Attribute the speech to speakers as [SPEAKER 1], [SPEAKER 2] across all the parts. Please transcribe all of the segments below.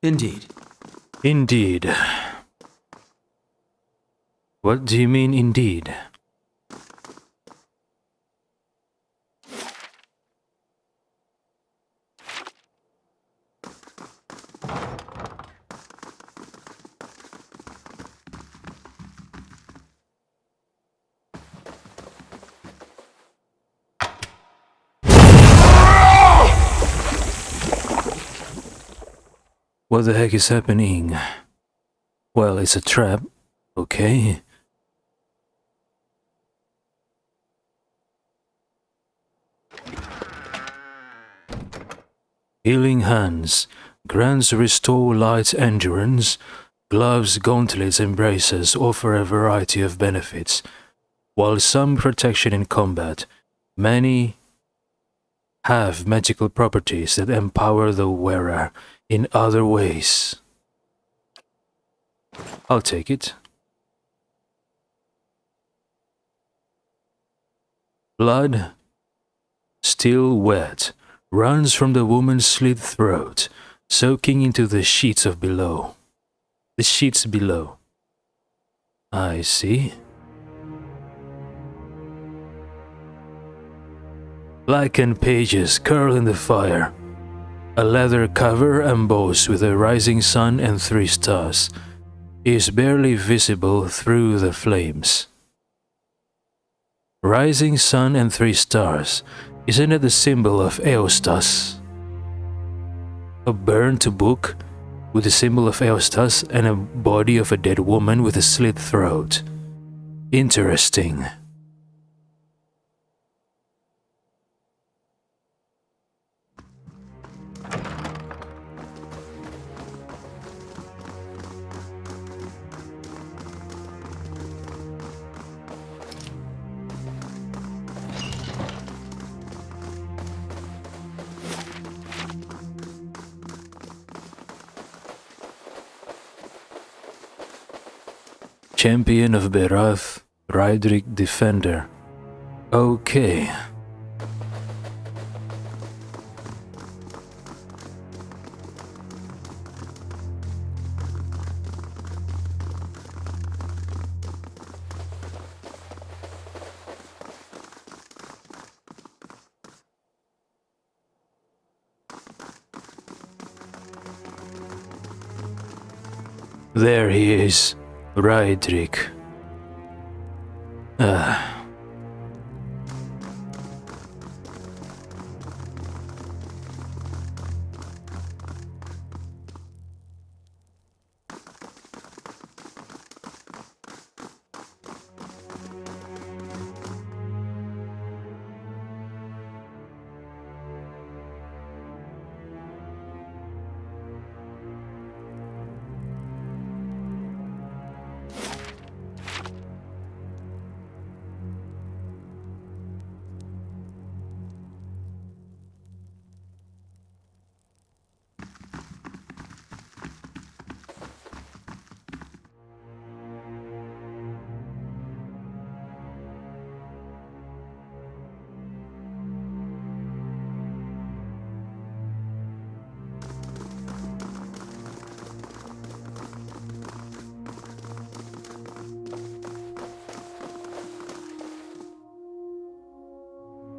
[SPEAKER 1] Indeed.
[SPEAKER 2] Indeed. What do you mean, indeed? What the heck is happening? Well, it's a trap, okay? Healing hands grants restore light endurance. Gloves, gauntlets, and braces offer a variety of benefits. While some protection in combat, many have magical properties that empower the wearer in other ways. I'll take it. Blood, still wet, runs from the woman's slit throat, soaking into the sheets below. The sheets below. I see. Blackened pages curl in the fire. A leather cover embossed with a rising sun and 3 stars is barely visible through the flames. Rising sun and 3 stars, isn't it the symbol of Eostas? A burnt book with the symbol of Eostas and a body of a dead woman with a slit throat. Interesting. Champion of Berath, Rydric Defender. Okay. There he is. Rydric.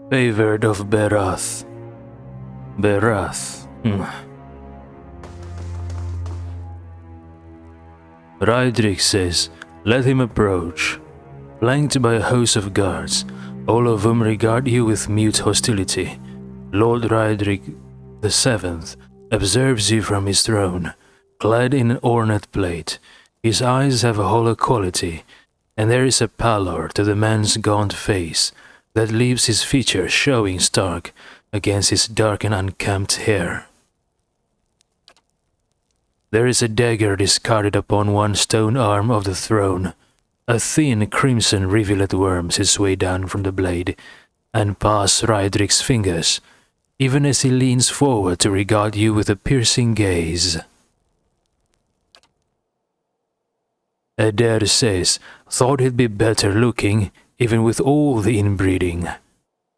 [SPEAKER 2] Favored of Berath. Berath. Rydric says, let him approach. Flanked by a host of guards, all of whom regard you with mute hostility, Lord Rydric VII observes you from his throne, clad in an ornate plate. His eyes have a hollow quality, and there is a pallor to the man's gaunt face that leaves his features showing stark against his dark and unkempt hair. There is a dagger discarded upon one stone arm of the throne. A thin crimson rivulet worms its way down from the blade and past Rydric's fingers, even as he leans forward to regard you with a piercing gaze. Adair says, thought he'd be better looking, even with all the inbreeding.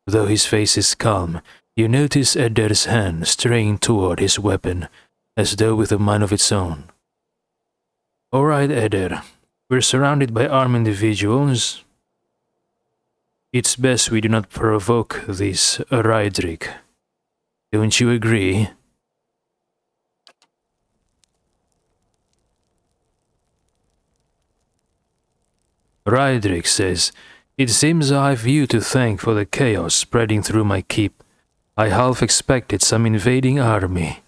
[SPEAKER 2] Though his face is calm, you notice Adair's hand straying toward his weapon, as though with a mind of its own. All right, Eder. We're surrounded by armed individuals. It's best we do not provoke this Rydrik. Don't you agree? Rydrik says, "It seems I've you to thank for the chaos spreading through my keep. I half expected some invading army."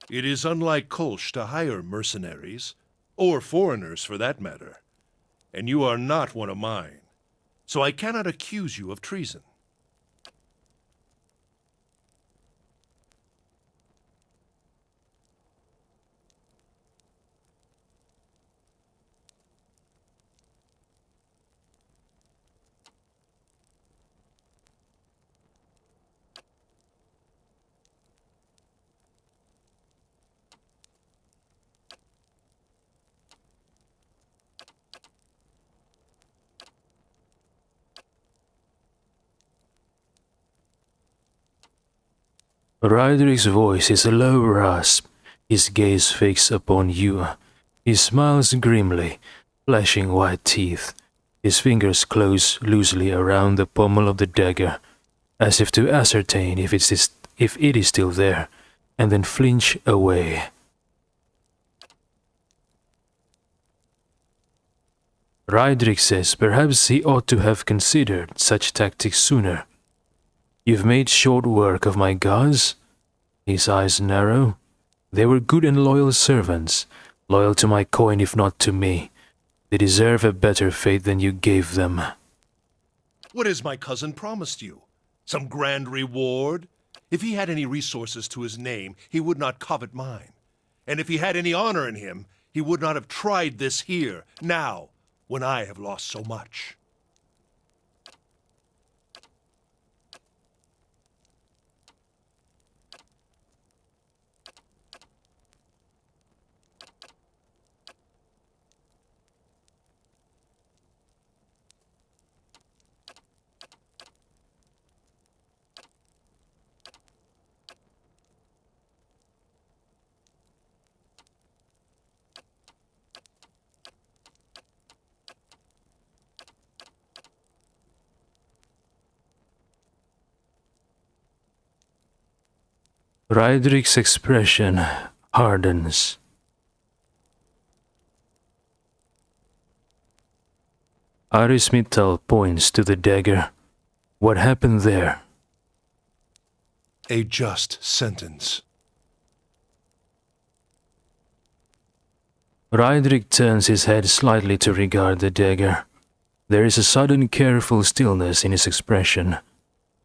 [SPEAKER 1] It is unlike Kolsch to hire mercenaries, or foreigners for that matter, and you are not one of mine, so I cannot accuse you of treason.
[SPEAKER 2] Rydrik's voice is a low rasp, his gaze fixed upon you. He smiles grimly, flashing white teeth. His fingers close loosely around the pommel of the dagger, as if to ascertain if it is still there, and then flinch away. Rydrik says perhaps he ought to have considered such tactics sooner. You've made short work of my guards? His eyes narrow. They were good and loyal servants, loyal to my coin if not to me. They deserve a better fate than you gave them.
[SPEAKER 1] What has my cousin promised you? Some grand reward? If he had any resources to his name, he would not covet mine. And if he had any honor in him, he would not have tried this here, now, when I have lost so much.
[SPEAKER 2] Rydrik's expression hardens. Arismital points to the dagger. What happened there?
[SPEAKER 1] A just sentence.
[SPEAKER 2] Rydrik turns his head slightly to regard the dagger. There is a sudden careful stillness in his expression.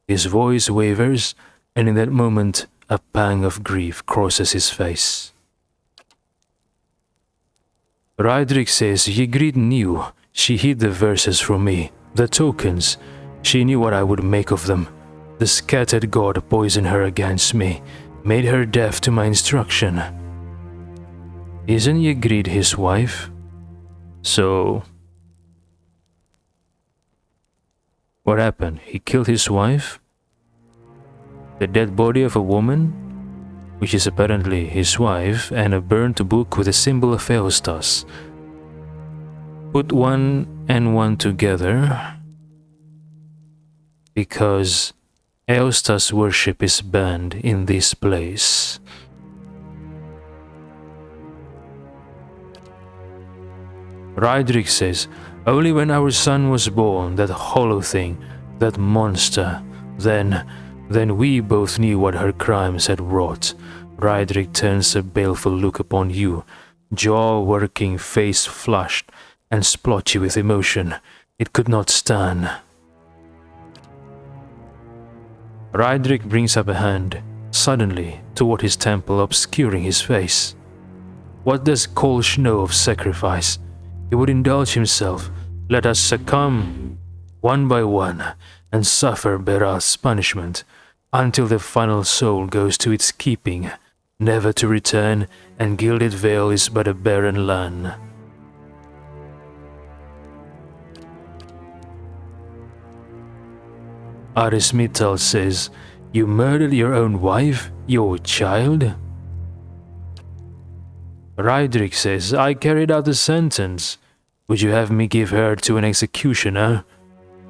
[SPEAKER 2] His voice wavers, and in that moment a pang of grief crosses his face. Rydrik says Ygritte knew. She hid the verses from me, the tokens. She knew what I would make of them. The scattered god poisoned her against me, made her deaf to my instruction. Isn't Ygritte his wife? So... what happened? He killed his wife? The dead body of a woman, which is apparently his wife, and a burnt book with a symbol of Eostas. Put one and one together because Eostas worship is banned in this place. Rydrik says, only when our son was born, that hollow thing, that monster, then we both knew what her crimes had wrought. Rydrik turns a baleful look upon you, jaw working, face flushed, and splotchy with emotion. It could not stand. Rydrik brings up a hand, suddenly, toward his temple, obscuring his face. What does Kolsch know of sacrifice? He would indulge himself. Let us succumb, one by one, and suffer Berath's punishment, until the final soul goes to its keeping, never to return, and Gilded Vale is but a barren land. Arismital says, you murdered your own wife? Your child? Rydrick says, I carried out the sentence. Would you have me give her to an executioner?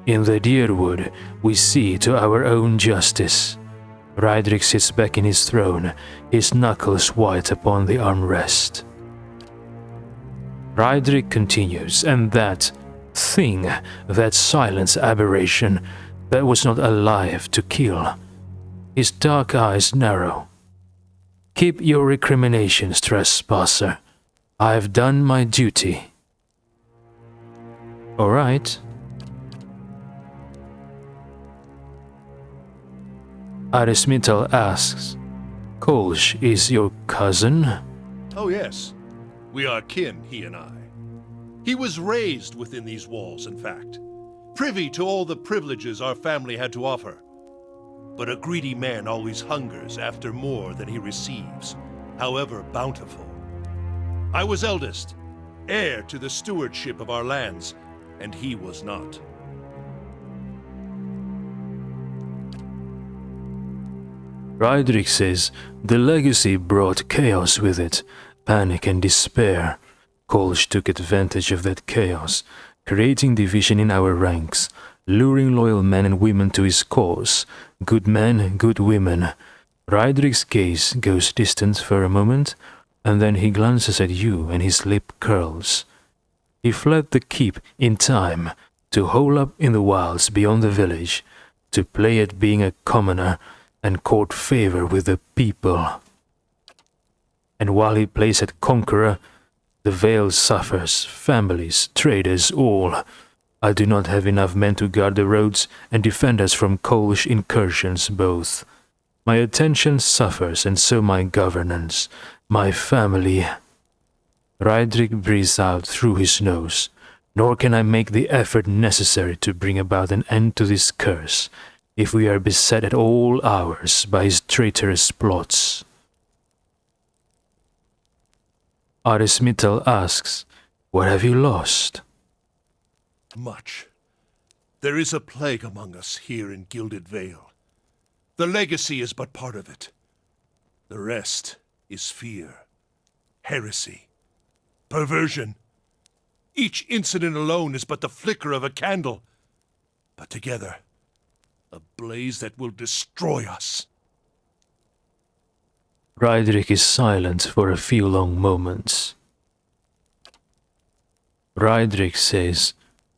[SPEAKER 2] In the Deerwood, we see to our own justice. Rydrick sits back in his throne, his knuckles white upon the armrest. Rydrick continues, and that thing, that silence aberration, that was not alive to kill. His dark eyes narrow. Keep your recriminations, trespasser. I have done my duty. All right. Arismital asks, Kolsh is your cousin?
[SPEAKER 1] Oh, yes. We are kin, he and I. He was raised within these walls, in fact, privy to all the privileges our family had to offer. But a greedy man always hungers after more than he receives, however bountiful. I was eldest, heir to the stewardship of our lands, and he was not.
[SPEAKER 2] Rydrick says the legacy brought chaos with it, panic and despair. Kolsh took advantage of that chaos, creating division in our ranks, luring loyal men and women to his cause. Good men, good women. Rydrick's gaze goes distant for a moment, and then he glances at you and his lip curls. He fled the keep in time to hole up in the wilds beyond the village, to play at being a commoner and court favor with the people. And while he plays at conqueror, the Vale suffers, families, traders, all. I do not have enough men to guard the roads and defend us from Kolsh incursions both. My attention suffers, and so my governance, my family. Rydrick breathes out through his nose. Nor can I make the effort necessary to bring about an end to this curse, if we are beset at all hours by his traitorous plots. Arismital asks, what have you lost?
[SPEAKER 1] Much. There is a plague among us here in Gilded Vale. The legacy is but part of it. The rest is fear, heresy, perversion. Each incident alone is but the flicker of a candle, but together, a blaze that will destroy us.
[SPEAKER 2] Rydrick is silent for a few long moments. Rydrick says,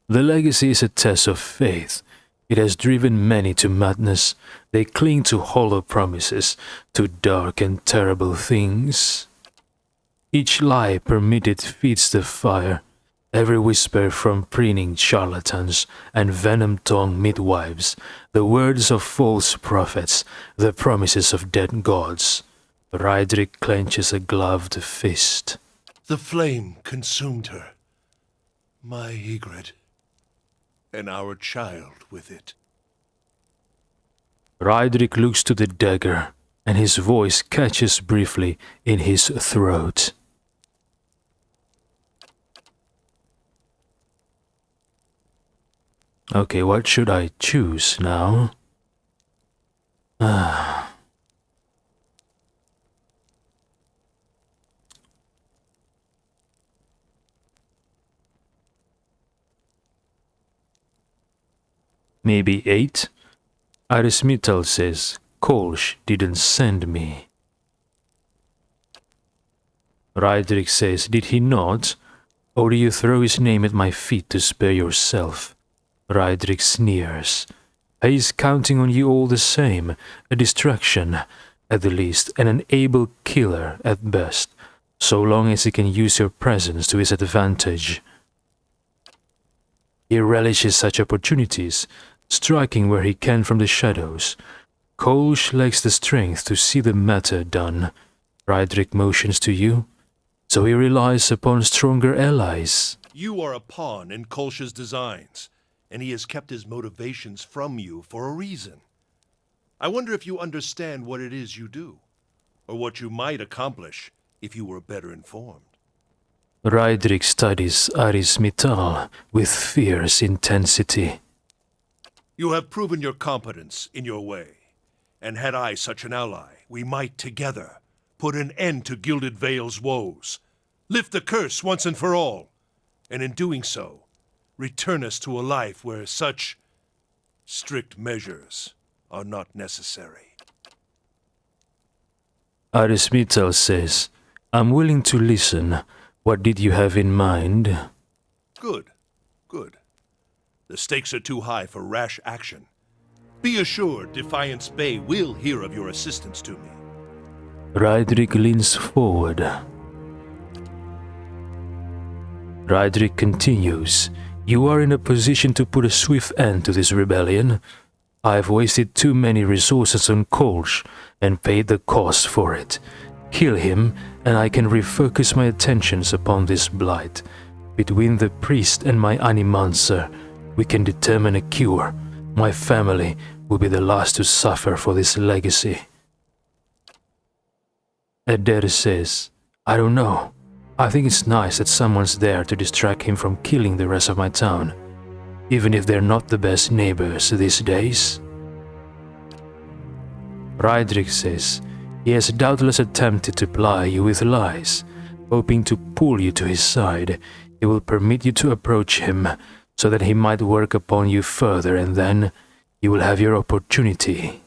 [SPEAKER 2] the legacy is a test of faith. It has driven many to madness. They cling to hollow promises, to dark and terrible things. Each lie permitted feeds the fire. Every whisper from preening charlatans and venom-tongued midwives, the words of false prophets, the promises of dead gods. Rydrick clenches a gloved fist.
[SPEAKER 1] The flame consumed her, my Ygritte, and our child with it.
[SPEAKER 2] Rydrick looks to the dagger, and his voice catches briefly in his throat. Okay, what should I choose now? Maybe 8? Arismital says, Kolsh didn't send me. Rydrick says, did he not? Or do you throw his name at my feet to spare yourself? Rydrick sneers. He's counting on you all the same, a distraction at the least, and an able killer at best, so long as he can use your presence to his advantage. He relishes such opportunities, striking where he can from the shadows. Kolsh lacks the strength to see the matter done. Rydrick motions to you, so he relies upon stronger allies.
[SPEAKER 1] You are a pawn in Kolsh's designs, and he has kept his motivations from you for a reason. I wonder if you understand what it is you do, or what you might accomplish if you were better informed.
[SPEAKER 2] Rydrick studies Arismital with fierce intensity.
[SPEAKER 1] You have proven your competence in your way, and had I such an ally, we might together put an end to Gilded Vale's woes, lift the curse once and for all, and in doing so, return us to a life where such strict measures are not necessary.
[SPEAKER 2] Arismital says, I'm willing to listen. What did you have in mind?
[SPEAKER 1] Good, good. The stakes are too high for rash action. Be assured Defiance Bay will hear of your assistance to me.
[SPEAKER 2] Rydrick leans forward. Rydrick continues, you are in a position to put a swift end to this rebellion. I've wasted too many resources on Kolsch and paid the cost for it. Kill him, and I can refocus my attentions upon this blight. Between the priest and my animancer, we can determine a cure. My family will be the last to suffer for this legacy. Adair says, I don't know. I think it's nice that someone's there to distract him from killing the rest of my town, even if they're not the best neighbors these days. Rydrick says, he has doubtless attempted to ply you with lies, hoping to pull you to his side. He will permit you to approach him, so that he might work upon you further, and then you will have your opportunity.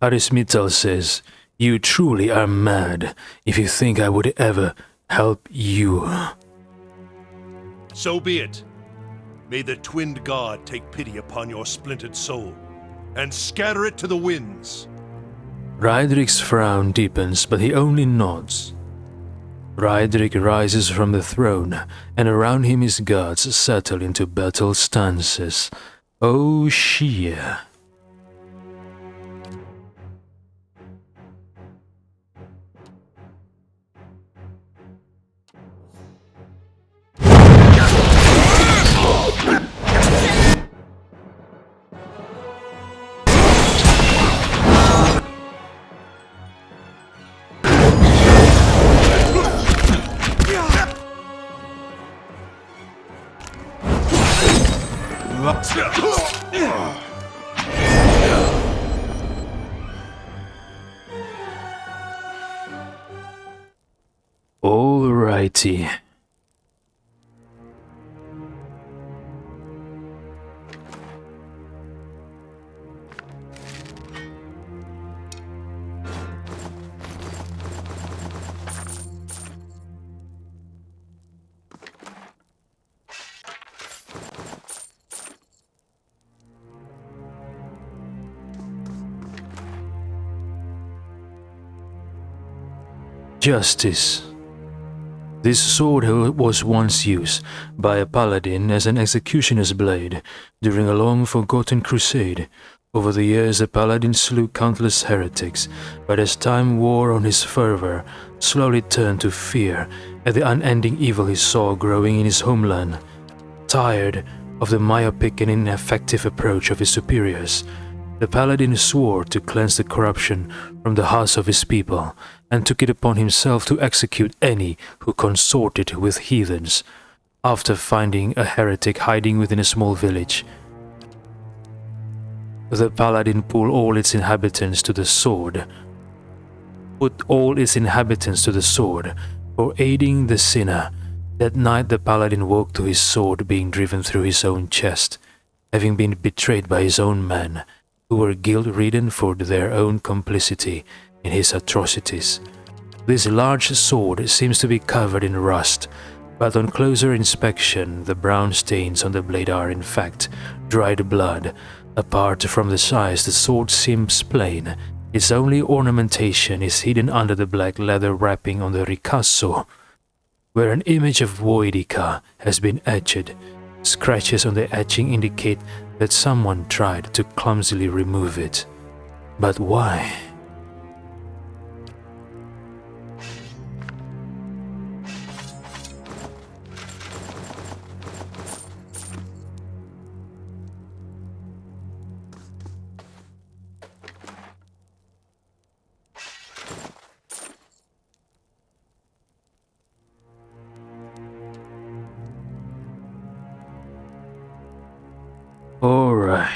[SPEAKER 2] Arismital says, you truly are mad if you think I would ever help you.
[SPEAKER 1] So be it. May the twinned god take pity upon your splintered soul, and scatter it to the winds.
[SPEAKER 2] Rydrick's frown deepens, but he only nods. Rydrick rises from the throne, and around him his guards settle into battle stances. Oh, sheer. Alrighty. Justice. This sword was once used by a paladin as an executioner's blade during a long-forgotten crusade. Over the years, the paladin slew countless heretics, but as time wore on, his fervor slowly turned to fear at the unending evil he saw growing in his homeland. Tired of the myopic and ineffective approach of his superiors, the paladin swore to cleanse the corruption from the hearts of his people, and took it upon himself to execute any who consorted with heathens. After finding a heretic hiding within a small village, the paladin put all its inhabitants to the sword for aiding the sinner. That night the paladin woke to his sword being driven through his own chest, having been betrayed by his own men, who were guilt-ridden for their own complicity in his atrocities. This large sword seems to be covered in rust, but on closer inspection the brown stains on the blade are in fact dried blood. Apart from the size, the sword seems plain. Its only ornamentation is hidden under the black leather wrapping on the ricasso, where an image of Voidica has been etched. Scratches on the etching indicate that someone tried to clumsily remove it. But why? Alright.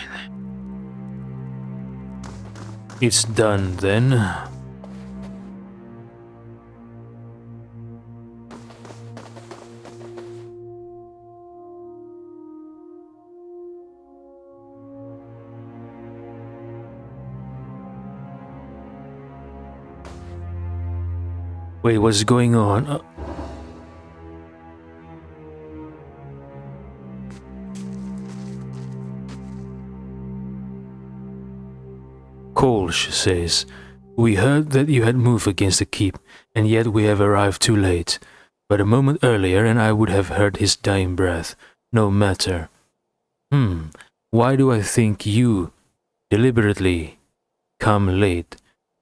[SPEAKER 2] It's done then. Wait, what's going on? Kolsch says, "We heard that you had moved against the keep, and yet we have arrived too late. But a moment earlier and I would have heard his dying breath. No matter. Why do I think you deliberately come late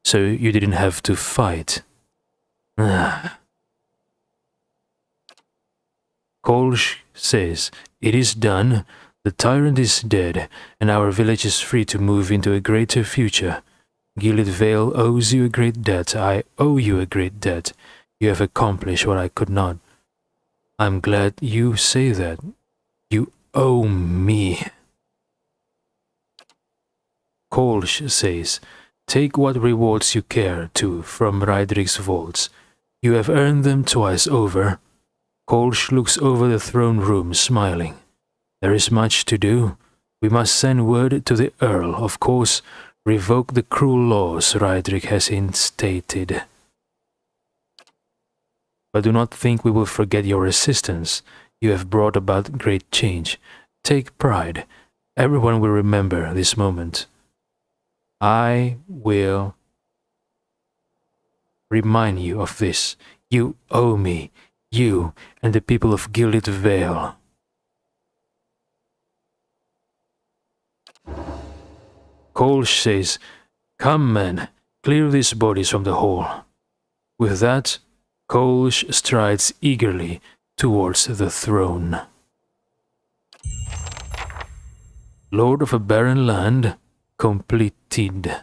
[SPEAKER 2] so you didn't have to fight?" Kolsch says, "It is done. The tyrant is dead, and our village is free to move into a greater future. Gilead Vale owes you a great debt. I owe you a great debt. You have accomplished what I could not. I'm glad you say that. You owe me." Kolsch says, "Take what rewards you care to from Raedric's vaults. You have earned them twice over." Kolsch looks over the throne room, smiling. "There is much to do. We must send word to the Earl, of course, revoke the cruel laws Raedric has instated. But do not think we will forget your assistance. You have brought about great change. Take pride. Everyone will remember this moment. I will remind you of this. You owe me, you and the people of Gilead Vale." Kolsch says, "Come, men, clear these bodies from the hall." With that, Kolsch strides eagerly towards the throne. Lord of a barren land, completed.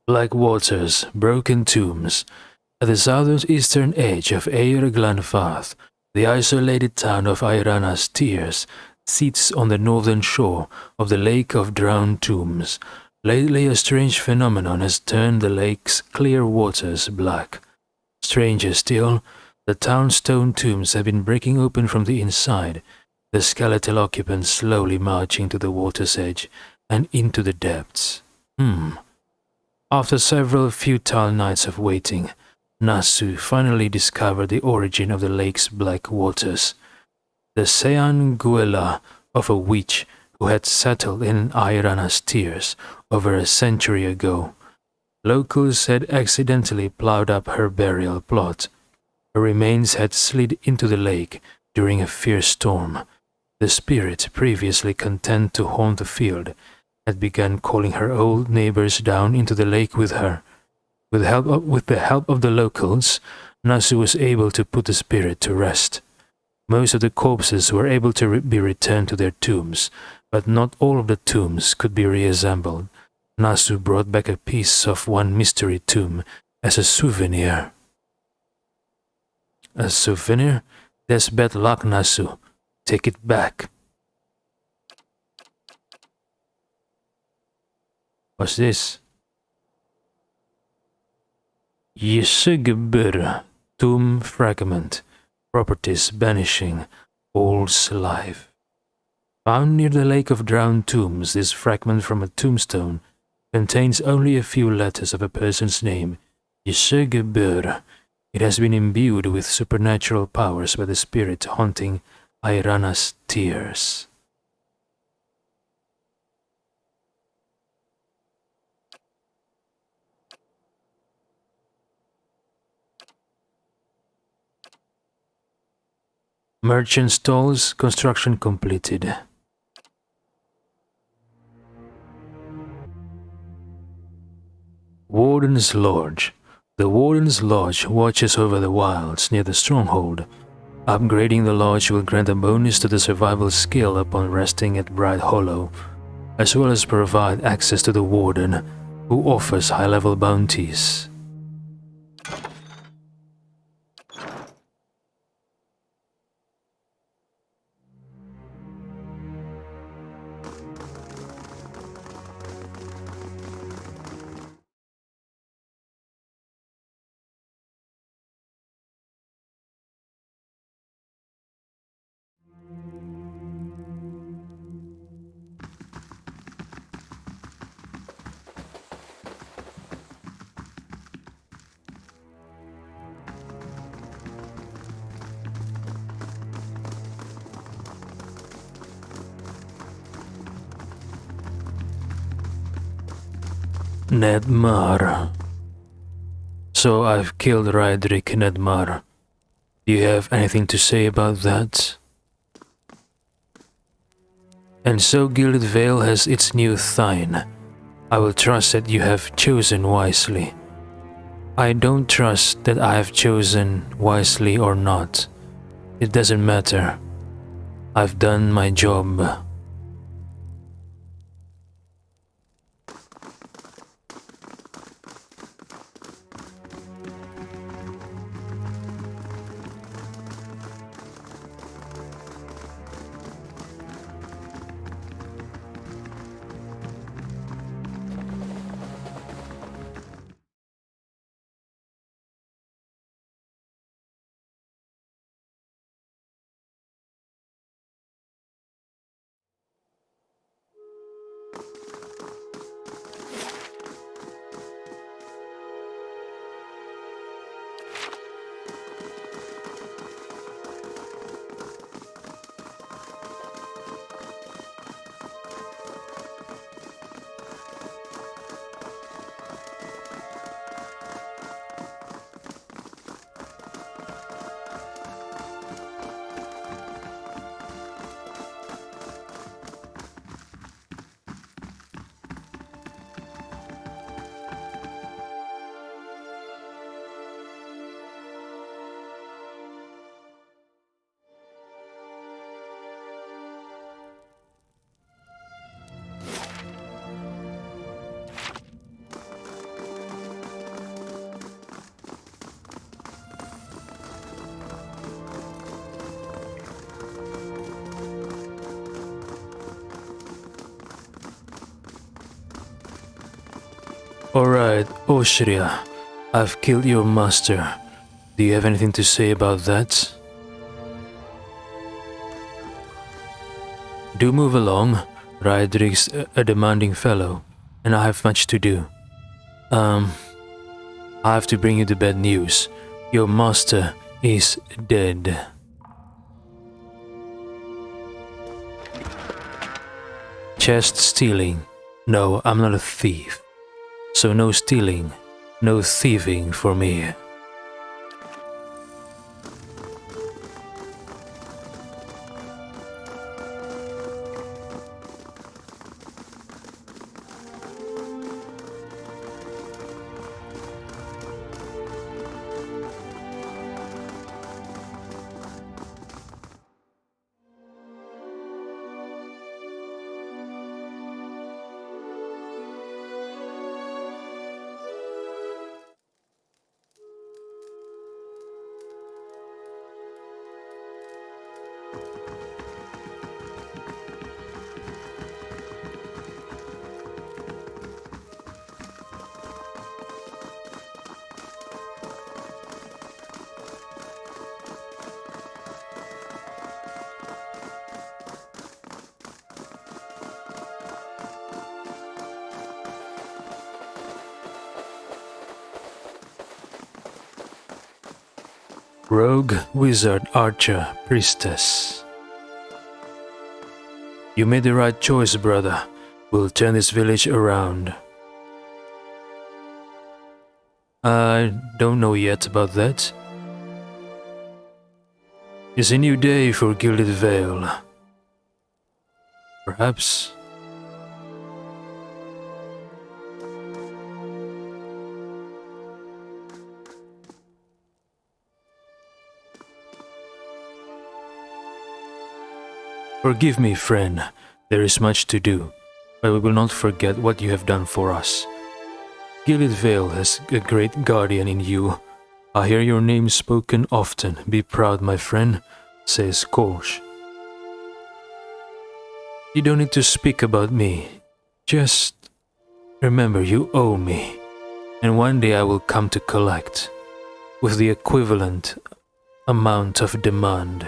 [SPEAKER 2] Like waters, broken tombs. At the southeastern edge of Eir Glanfath, the isolated town of Airana's Tears sits on the northern shore of the Lake of Drowned Tombs. Lately, a strange phenomenon has turned the lake's clear waters black. Stranger still, the town's stone tombs have been breaking open from the inside, the skeletal occupants slowly marching to the water's edge and into the depths. After several futile nights of waiting, Nasu finally discovered the origin of the lake's black waters. The Sean Guela of a witch who had settled in Airana's Tears over a century ago. Locals had accidentally plowed up her burial plot. Her remains had slid into the lake during a fierce storm. The spirit, previously content to haunt the field, had begun calling her old neighbors down into the lake with her. With the help of the locals, Nasu was able to put the spirit to rest. Most of the corpses were able to be returned to their tombs, but not all of the tombs could be reassembled. Nasu brought back a piece of one mystery tomb as a souvenir. A souvenir? That's bad luck, Nasu. Take it back. What's this? Yesugabur, tomb fragment. Properties banishing. All's life. Found near the Lake of Drowned Tombs, this fragment from a tombstone contains only a few letters of a person's name, Yesugabur. It has been imbued with supernatural powers by the spirit haunting Airana's Tears. Merchant stalls, construction completed. Warden's Lodge. The Warden's Lodge watches over the wilds near the stronghold. Upgrading the lodge will grant a bonus to the survival skill upon resting at Bright Hollow. as well as provide access to the warden, who offers high-level bounties. Nedmar. So I've killed Raedric Nedmar. Do you have anything to say about that? And so Gilded Vale has its new Thine. I will trust that you have chosen wisely. I don't trust that I have chosen wisely or not. It doesn't matter. I've done my job. Alright, Oshria, I've killed your master. Do you have anything to say about that? Do move along. Raedric's a demanding fellow, and I have much to do. I have to bring you the bad news. Your master is dead. Chest stealing. No, I'm not a thief. So no stealing, no thieving for me. Rogue, wizard, archer, priestess. You made the right choice, brother. We'll turn this village around. I don't know yet about that. It's a new day for Gilded Vale. Perhaps. Forgive me, friend. There is much to do. but we will not forget what you have done for us. Gilead Vale has a great guardian in you. I hear your name spoken often. Be proud, my friend, says Kolsch. You don't need to speak about me. Just remember you owe me, and one day I will come to collect, with the equivalent amount of demand.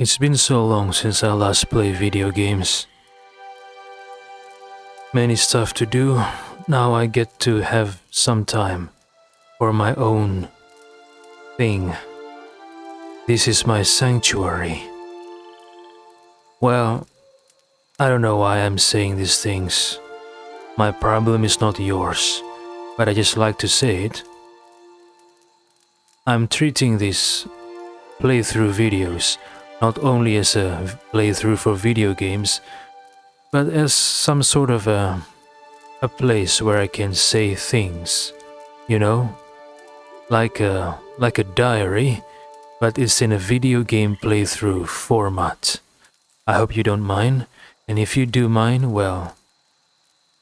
[SPEAKER 2] It's been so long since I last played video games. Many stuff to do. Now I get to have some time for my own thing. This is my sanctuary. Well, I don't know why I'm saying these things. My problem is not yours, but I just like to say it. I'm treating these playthrough videos not only as a playthrough for video games, but as some sort of a place where I can say things, you know? Like a diary, but it's in a video game playthrough format. I hope you don't mind, and if you do mind, well,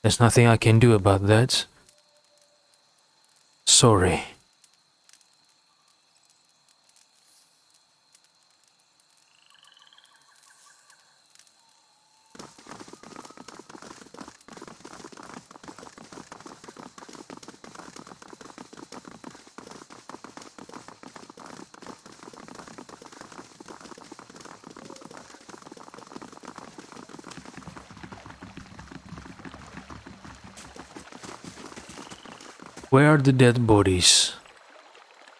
[SPEAKER 2] there's nothing I can do about that. Sorry. Where are the dead bodies?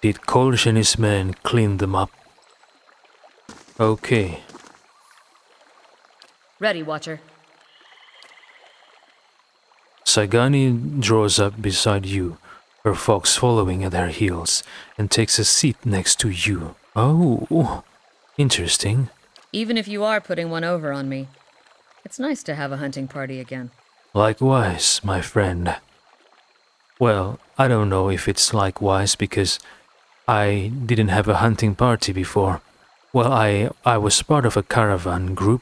[SPEAKER 2] Did Kolsch and his men clean them up? Okay.
[SPEAKER 3] Ready, Watcher.
[SPEAKER 2] Sagani draws up beside you, her fox following at her heels, and takes a seat next to you. Oh, interesting.
[SPEAKER 3] Even if you are putting one over on me, it's nice to have a hunting party again.
[SPEAKER 2] Likewise, my friend. Well, I don't know if it's likewise because I didn't have a hunting party before. Well, I was part of a caravan group.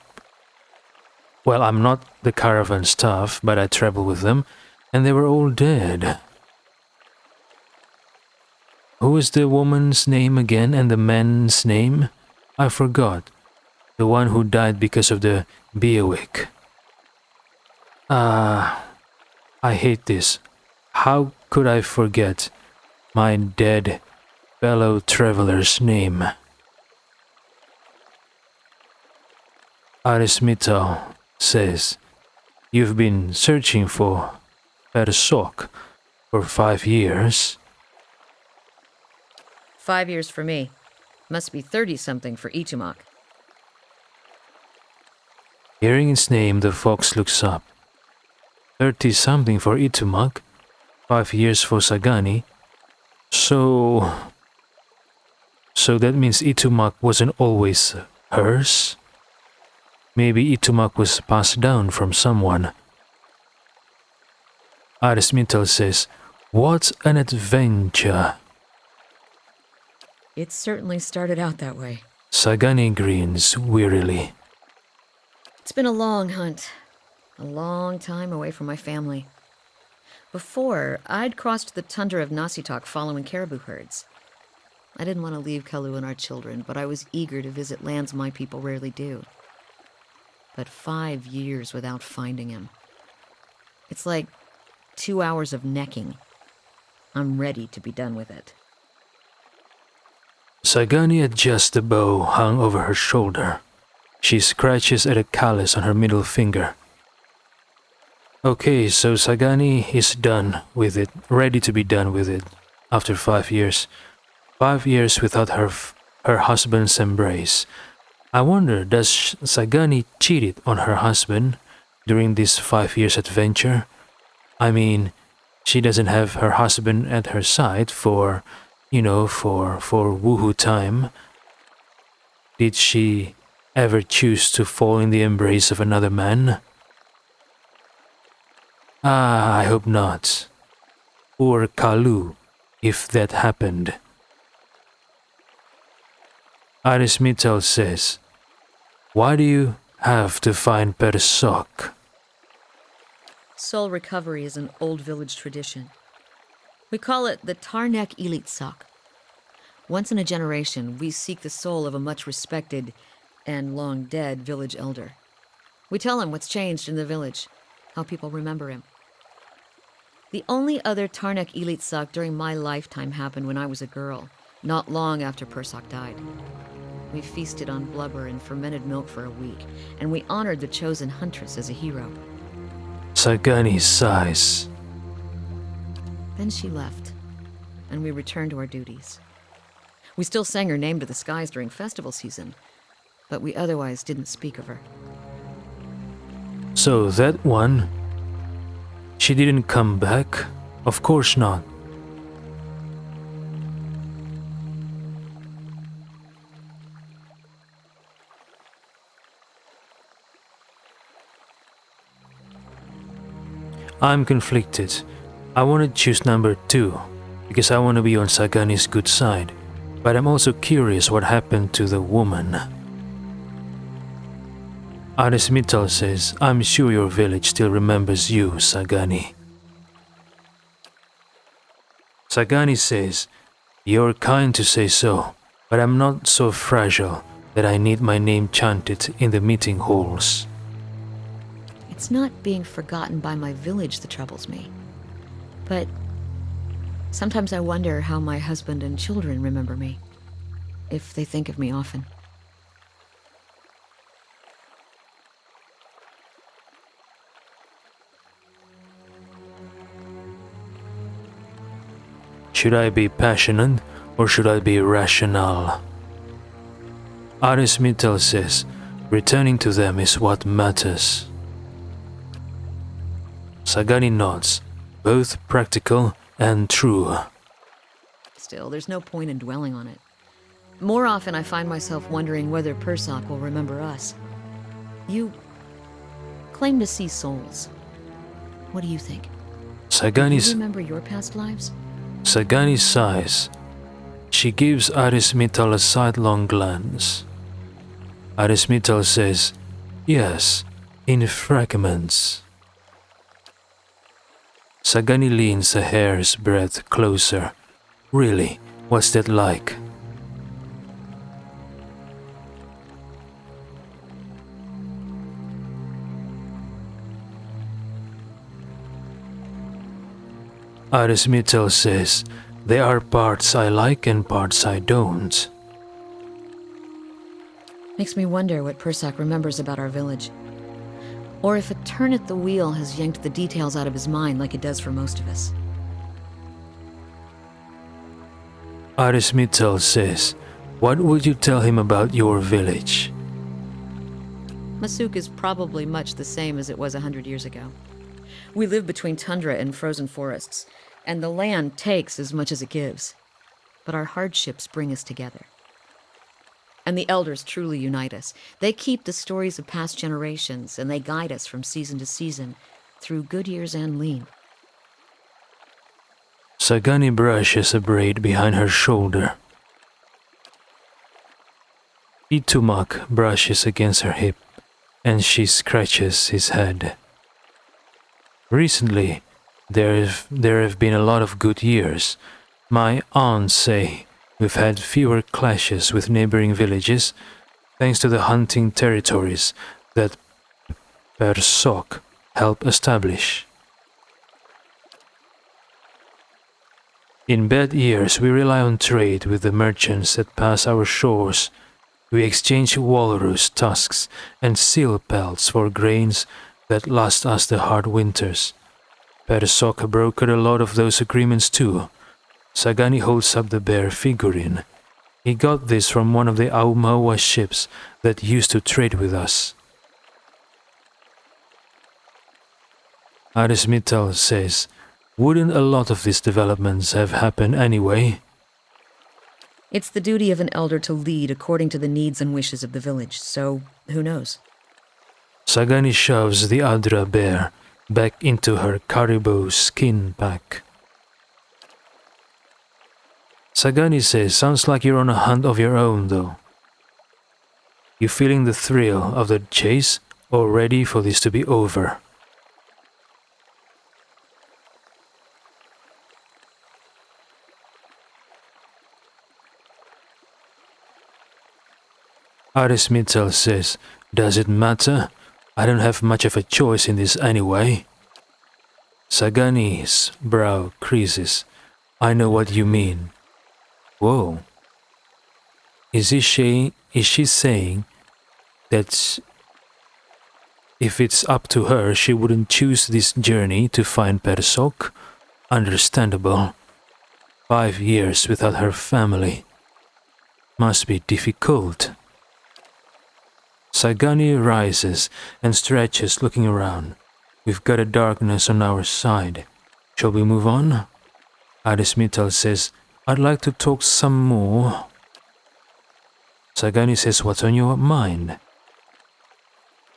[SPEAKER 2] Well, I'm not the caravan staff, but I travel with them, and they were all dead. Who is the woman's name again and the man's name? I forgot. The one who died because of the Beowick. I hate this. How could I forget my dead fellow traveler's name? Arismito says, you've been searching for Persok for 5 years.
[SPEAKER 3] 5 years for me. Must be 30-something for Ichimak.
[SPEAKER 2] Hearing its name, the fox looks up. 30-something for Itumak, 5 years for Sagani. So that means Itumak wasn't always hers? Maybe Itumak was passed down from someone. Arismintal says, what an adventure.
[SPEAKER 3] It certainly started out that way.
[SPEAKER 2] Sagani grins wearily.
[SPEAKER 3] It's been a long hunt. A long time away from my family. Before, I'd crossed the tundra of Nasitok following caribou herds. I didn't want to leave Kalu and our children, but I was eager to visit lands my people rarely do. But 5 years without finding him. It's like 2 hours of necking. I'm ready to be done with it.
[SPEAKER 2] Sagani adjusts the bow hung over her shoulder. She scratches at a callus on her middle finger. Okay, so Sagani is done with it, ready to be done with it, after 5 years. 5 years without her husband's embrace. I wonder, does Sagani cheated on her husband during this 5 years adventure? I mean, she doesn't have her husband at her side for woohoo time. Did she ever choose to fall in the embrace of another man? Ah, I hope not. Or Kalu, if that happened. Arismital says, "Why do you have to find Persok?"
[SPEAKER 3] Soul recovery is an old village tradition. We call it the Tarnek Ilitsak. Once in a generation, we seek the soul of a much respected and long dead village elder. We tell him what's changed in the village, how people remember him. The only other Tarnek Ilitsak during my lifetime happened when I was a girl, not long after Persok died. We feasted on blubber and fermented milk for a week, and we honored the chosen huntress as a hero.
[SPEAKER 2] Sagani sighs.
[SPEAKER 3] Then she left, and we returned to our duties. We still sang her name to the skies during festival season, but we otherwise didn't speak of her.
[SPEAKER 2] So that one, she didn't come back? Of course not. I'm conflicted. I want to choose number 2, because I want to be on Sagani's good side, but I'm also curious what happened to the woman. Arismital says, "I'm sure your village still remembers you, Sagani." Sagani says, "You're kind to say so, but I'm not so fragile that I need my name chanted in the meeting halls."
[SPEAKER 3] It's not being forgotten by my village that troubles me. But sometimes I wonder how my husband and children remember me, if they think of me often.
[SPEAKER 2] Should I be passionate or should I be rational? Arismital says, "Returning to them is what matters." Sagani nods, both practical and true.
[SPEAKER 3] Still, there's no point in dwelling on it. More often I find myself wondering whether Persok will remember us. You claim to see souls. What do you think? Do you remember your past lives?
[SPEAKER 2] Sagani sighs. She gives Arismital a sidelong glance. Arismital says, "Yes, in fragments." Sagani leans a hair's breadth closer. "Really, what's that like?" Arismital says, "There are parts I like and parts I don't."
[SPEAKER 3] Makes me wonder what Persok remembers about our village. Or if a turn at the wheel has yanked the details out of his mind like it does for most of us.
[SPEAKER 2] Arismital says, "What would you tell him about your village?"
[SPEAKER 3] Masuk is probably much the same as it was 100 years ago. We live between tundra and frozen forests, and the land takes as much as it gives. But our hardships bring us together. And the elders truly unite us. They keep the stories of past generations, and they guide us from season to season, through good years and lean.
[SPEAKER 2] Sagani brushes a braid behind her shoulder. Itumak brushes against her hip, and she scratches his head. Recently, there have been a lot of good years. My aunts say we've had fewer clashes with neighboring villages, thanks to the hunting territories that Persok helped establish. In bad years, we rely on trade with the merchants that pass our shores. We exchange walrus tusks and seal pelts for grains that last us the hard winters. Persok brokered a lot of those agreements too. Sagani holds up the bear figurine. He got this from one of the Aumaua ships that used to trade with us. Arismital says, wouldn't a lot of these developments have happened anyway?
[SPEAKER 3] It's the duty of an elder to lead according to the needs and wishes of the village, so who knows?
[SPEAKER 2] Sagani shoves the Adra bear back into her caribou skin pack. Sagani says, sounds like you're on a hunt of your own though. You feeling the thrill of the chase or ready for this to be over? Arismital says, does it matter? I don't have much of a choice in this anyway. Sagani's brow creases. I know what you mean. Whoa. Is she saying that if it's up to her, she wouldn't choose this journey to find Persok? Understandable. 5 years without her family. Must be difficult. Sagani rises and stretches, looking around. We've got a darkness on our side. Shall we move on? Arismital says, I'd like to talk some more. Sagani says, what's on your mind?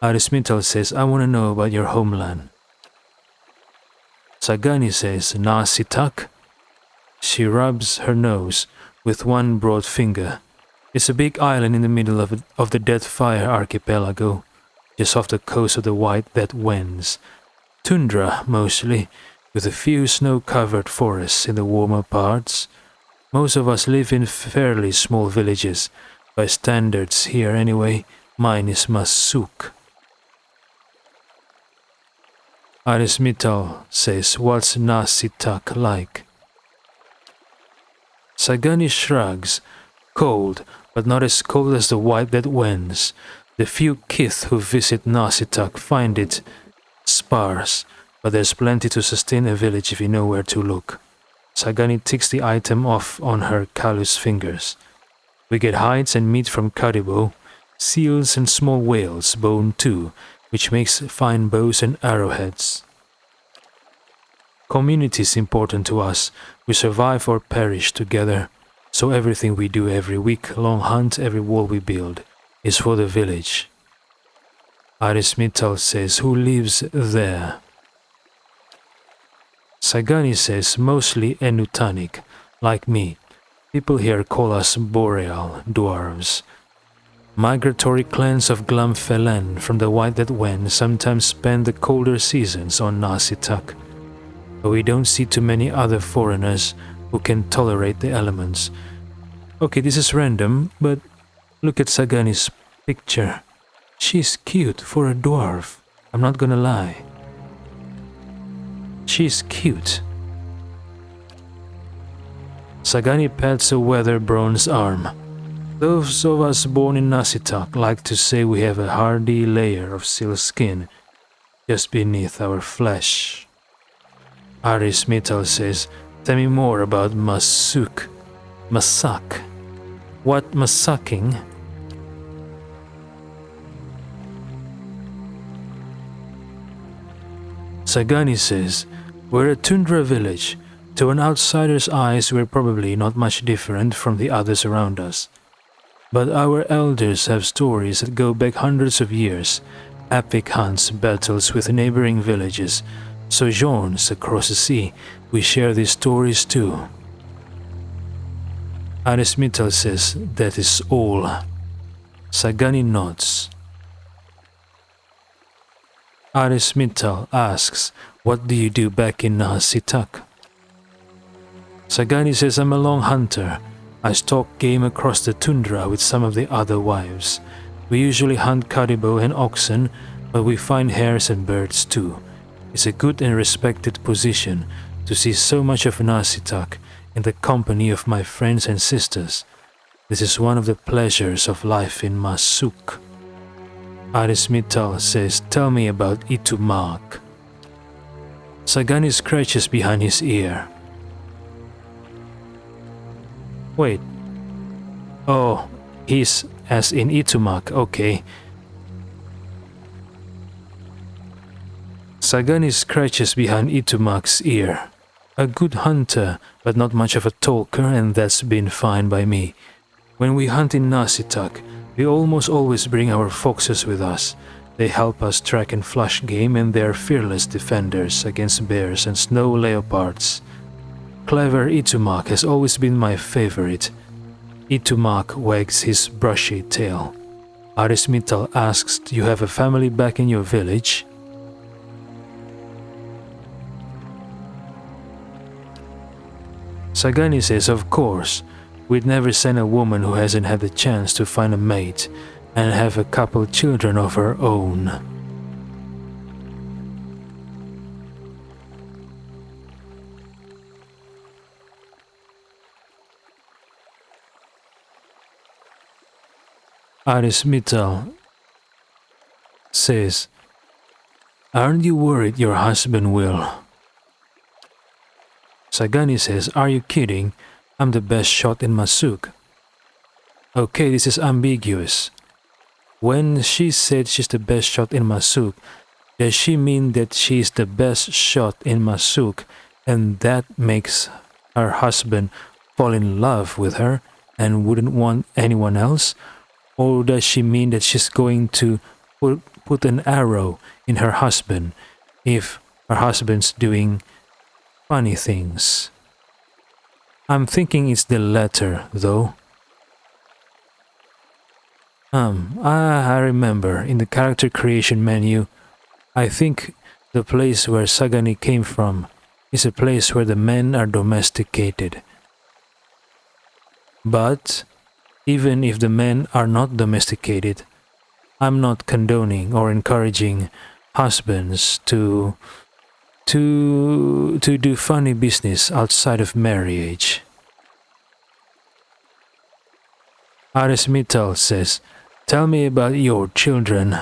[SPEAKER 2] Arismital says, I want to know about your homeland. Sagani says, Nasitak? She rubs her nose with one broad finger. It's a big island in the middle of the Deathfire archipelago, just off the coast of the White Dead Winds. Tundra, mostly, with a few snow-covered forests in the warmer parts. Most of us live in fairly small villages. By standards here anyway, mine is Masuk. Arismital says, what's Nasitak like? Sagani shrugs. Cold, but not as cold as the White Dead Winds. The few kith who visit Nasitak find it sparse, but there's plenty to sustain a village if you know where to look. Sagani ticks the item off on her callous fingers. We get hides and meat from caribou, seals and small whales, bone too, which makes fine bows and arrowheads. Community is important to us. We survive or perish together. So everything we do every week-long hunt, every wall we build, is for the village. Arismital says, who lives there? Sagani says, mostly Enutanic, like me. People here call us Boreal dwarves. Migratory clans of Glamfelen from the White Dead Wen sometimes spend the colder seasons on Nasitak. But we don't see too many other foreigners who can tolerate the elements. Okay, this is random, but look at Sagani's picture. She's cute for a dwarf. I'm not gonna lie. She's cute. Sagani pats a weather-bronzed arm. Those of us born in Nasitak like to say we have a hardy layer of seal skin just beneath our flesh. Arismital says, tell me more about Masuk. Masak. What masaking? Sagani says, we're a tundra village. To an outsider's eyes, we're probably not much different from the others around us. But our elders have stories that go back hundreds of years. Epic hunts, battles with neighboring villages, sojourns across the sea. We share these stories too. Arismital says, that is all. Sagani nods. Arismital asks, what do you do back in Nasitak? Sagani says, I'm a long hunter. I stalk game across the tundra with some of the other wives. We usually hunt caribou and oxen, but we find hares and birds too. It's a good and respected position to see so much of Nasitak in the company of my friends and sisters. This is one of the pleasures of life in Masuk. Arismital says, tell me about Itumak. Sagani scratches behind his ear. Wait. Oh, he's as in Itumak, okay. Sagani scratches behind Itumak's ear. A good hunter, but not much of a talker, and that's been fine by me. When we hunt in Nasitak, we almost always bring our foxes with us. They help us track and flush game, and they're fearless defenders against bears and snow leopards. Clever Itumak has always been my favorite. Itumak wags his brushy tail. Arismital asks, do you have a family back in your village? Sagani says, of course. We'd never send a woman who hasn't had the chance to find a mate and have a couple children of her own. Arismital says, aren't you worried your husband will? Sagani says, are you kidding? I'm the best shot in Masuk. Okay, this is ambiguous. When she said she's the best shot in Masuk, does she mean that she's the best shot in Masuk and that makes her husband fall in love with her and wouldn't want anyone else? Or does she mean that she's going to put an arrow in her husband if her husband's doing funny things? I'm thinking it's the latter, though. I remember, in the character creation menu, I think the place where Sagani came from is a place where the men are domesticated. But, even if the men are not domesticated, I'm not condoning or encouraging husbands to do funny business outside of marriage. Arismital says, tell me about your children.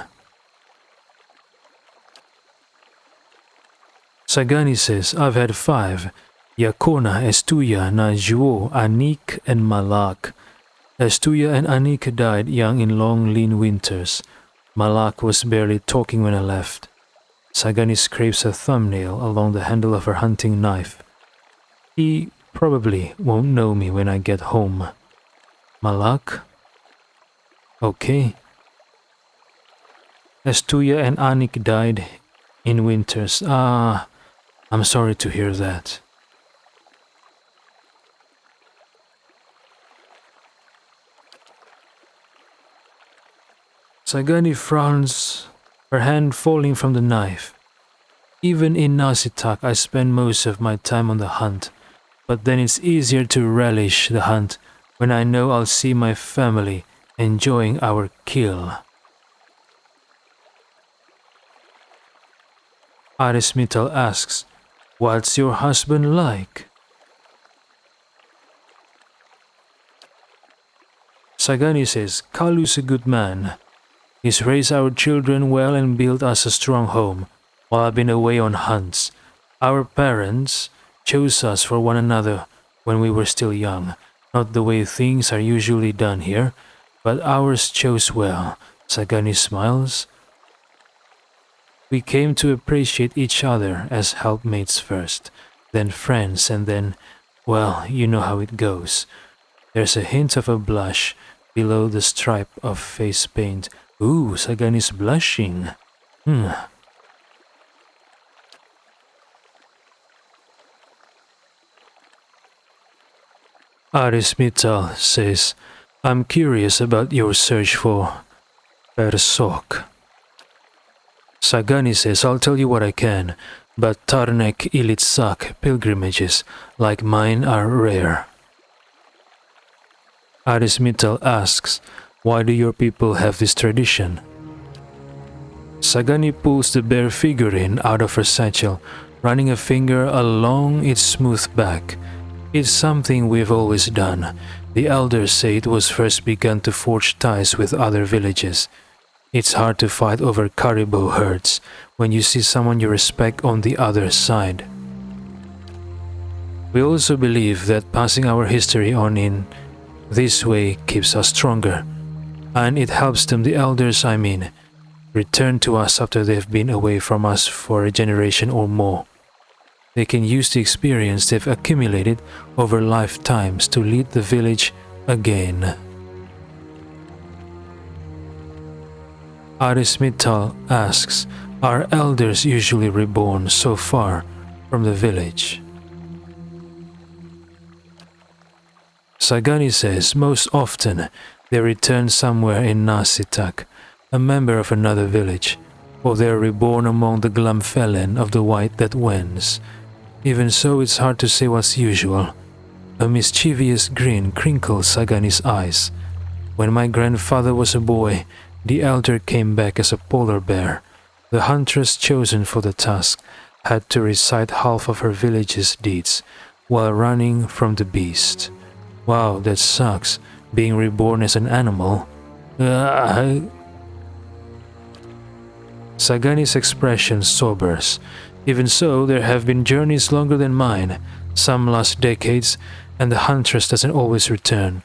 [SPEAKER 2] Sagani says, I've had 5. Yakona, Estuya, Najuo, Anik, and Malak. Estuya and Anik died young in long lean winters. Malak was barely talking when I left. Sagani scrapes a thumbnail along the handle of her hunting knife. He probably won't know me when I get home. Malak? Okay. Estuya and Anik died in winters. I'm sorry to hear that. Sagani frowns, her hand falling from the knife. Even in Nasitak, I spend most of my time on the hunt, but then it's easier to relish the hunt when I know I'll see my family enjoying our kill. Arismital asks, what's your husband like? Sagani says, Kalu's a good man. He's raised our children well and built us a strong home while I've been away on hunts. Our parents chose us for one another when we were still young, not the way things are usually done here, but ours chose well. Sagani smiles. We came to appreciate each other as helpmates first, then friends, and then, well, you know how it goes. There's a hint of a blush below the stripe of face paint. Ooh, Sagani's blushing. Arismital says, I'm curious about your search for Persok. Sagani says, I'll tell you what I can, but Tarnek Ilitsak pilgrimages like mine are rare. Arismital asks, why do your people have this tradition? Sagani pulls the bear figurine out of her satchel, running a finger along its smooth back. It's something we've always done. The elders say it was first begun to forge ties with other villages. It's hard to fight over caribou herds when you see someone you respect on the other side. We also believe that passing our history on in this way keeps us stronger, and it helps them, the elders I mean, return to us after they've been away from us for a generation or more. They can use the experience they've accumulated over lifetimes to lead the village again. Arismital asks, are elders usually reborn so far from the village? Sagani says most often they return somewhere in Nasitak, a member of another village, or they are reborn among the Glamfelen of the White that wins. Even so, it's hard to say what's usual. A mischievous grin crinkles Sagani's eyes. When my grandfather was a boy, the elder came back as a polar bear. The huntress chosen for the task had to recite half of her village's deeds while running from the beast. Wow, that sucks, being reborn as an animal. Sagani's expression sobers. Even so, there have been journeys longer than mine. Some last decades, and the huntress doesn't always return.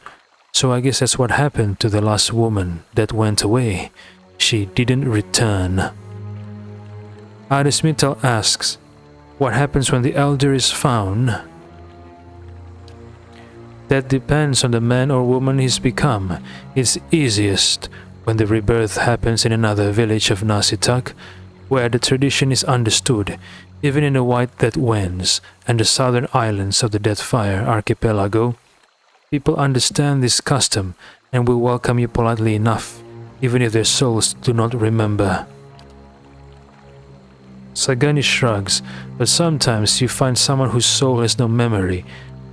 [SPEAKER 2] So I guess that's what happened to the last woman that went away. She didn't return. Arismital asks, what happens when the elder is found? That depends on the man or woman he's become. It's easiest when the rebirth happens in another village of Nasitak, where the tradition is understood, even in the White Dead Winds and the southern islands of the Deathfire archipelago. People understand this custom and will welcome you politely enough, even if their souls do not remember. Sagani shrugs, but sometimes you find someone whose soul has no memory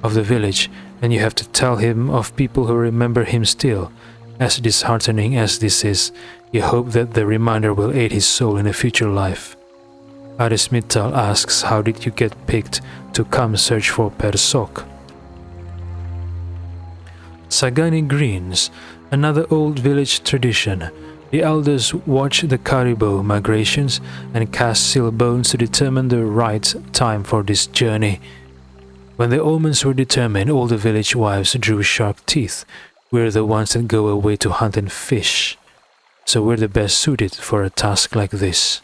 [SPEAKER 2] of the village, and you have to tell him of people who remember him still. As disheartening as this is, you hope that the reminder will aid his soul in a future life. Arismital asks, how did you get picked to come search for Persok? Sagani grins, another old village tradition. The elders watch the caribou migrations and cast seal bones to determine the right time for this journey. When the omens were determined, all the village wives drew sharp teeth. We're the ones that go away to hunt and fish, so we're the best suited for a task like this.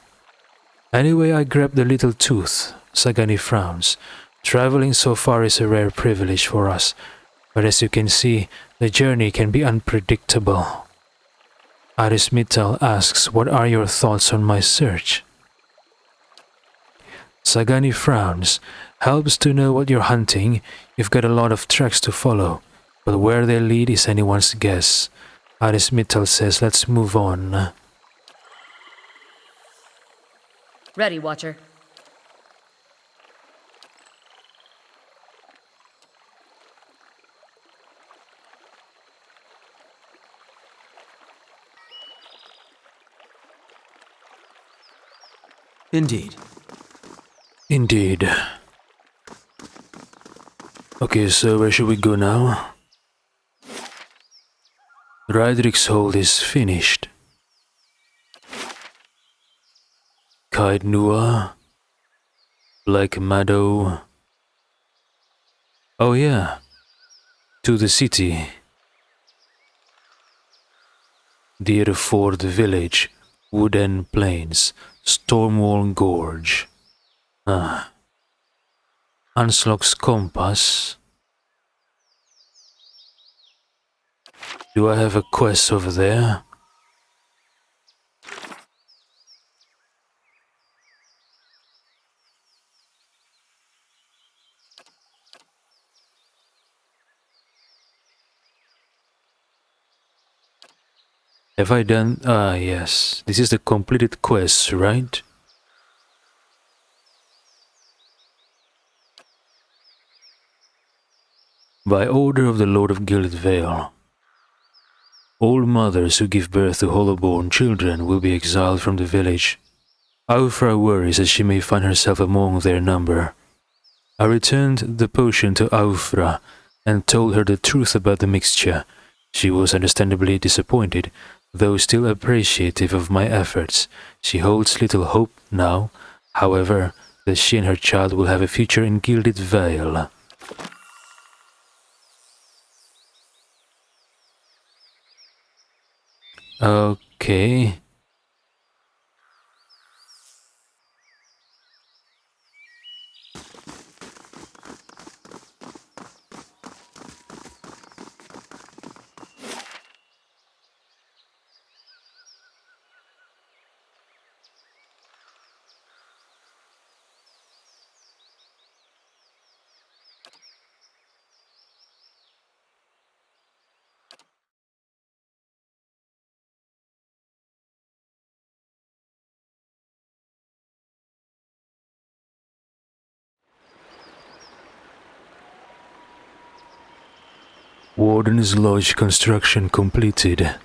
[SPEAKER 2] Anyway, I grabbed the little tooth. Sagani frowns. Traveling so far is a rare privilege for us, but as you can see, the journey can be unpredictable. Arismital asks, what are your thoughts on my search? Sagani frowns. Helps to know what you're hunting. You've got a lot of tracks to follow, but where they lead is anyone's guess. Arismital says, let's move on.
[SPEAKER 3] Ready, Watcher.
[SPEAKER 4] Indeed.
[SPEAKER 2] Indeed. Okay, so where should we go now? Rydrik's hold is finished. Kaid Nua, Black Meadow. Oh yeah, to the city. Deerford Village, Wooden Plains, Stormwall Gorge. Anslock's compass. Do I have a quest over there? Have I done... yes. This is the completed quest, right? By order of the Lord of Gilded Vale, all mothers who give birth to hollow-born children will be exiled from the village. Aufra worries that she may find herself among their number. I returned the potion to Aufra and told her the truth about the mixture. She was understandably disappointed, though still appreciative of my efforts. She holds little hope now, however, that she and her child will have a future in Gilded Vale. Okay. Warden's Lodge construction completed.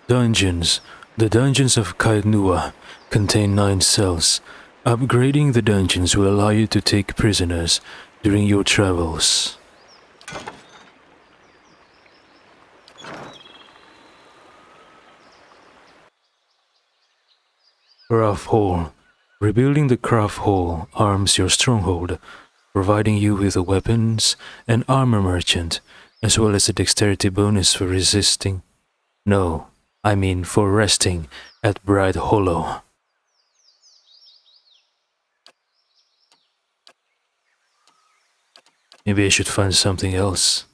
[SPEAKER 2] Dungeons. The dungeons of Kainua contain 9 cells. Upgrading the dungeons will allow you to take prisoners during your travels. Craft Hall. Rebuilding the Craft Hall arms your stronghold, providing you with a weapons and armor merchant, as well as a dexterity bonus for resisting. No, I mean for resting at Bright Hollow. Maybe I should find something else.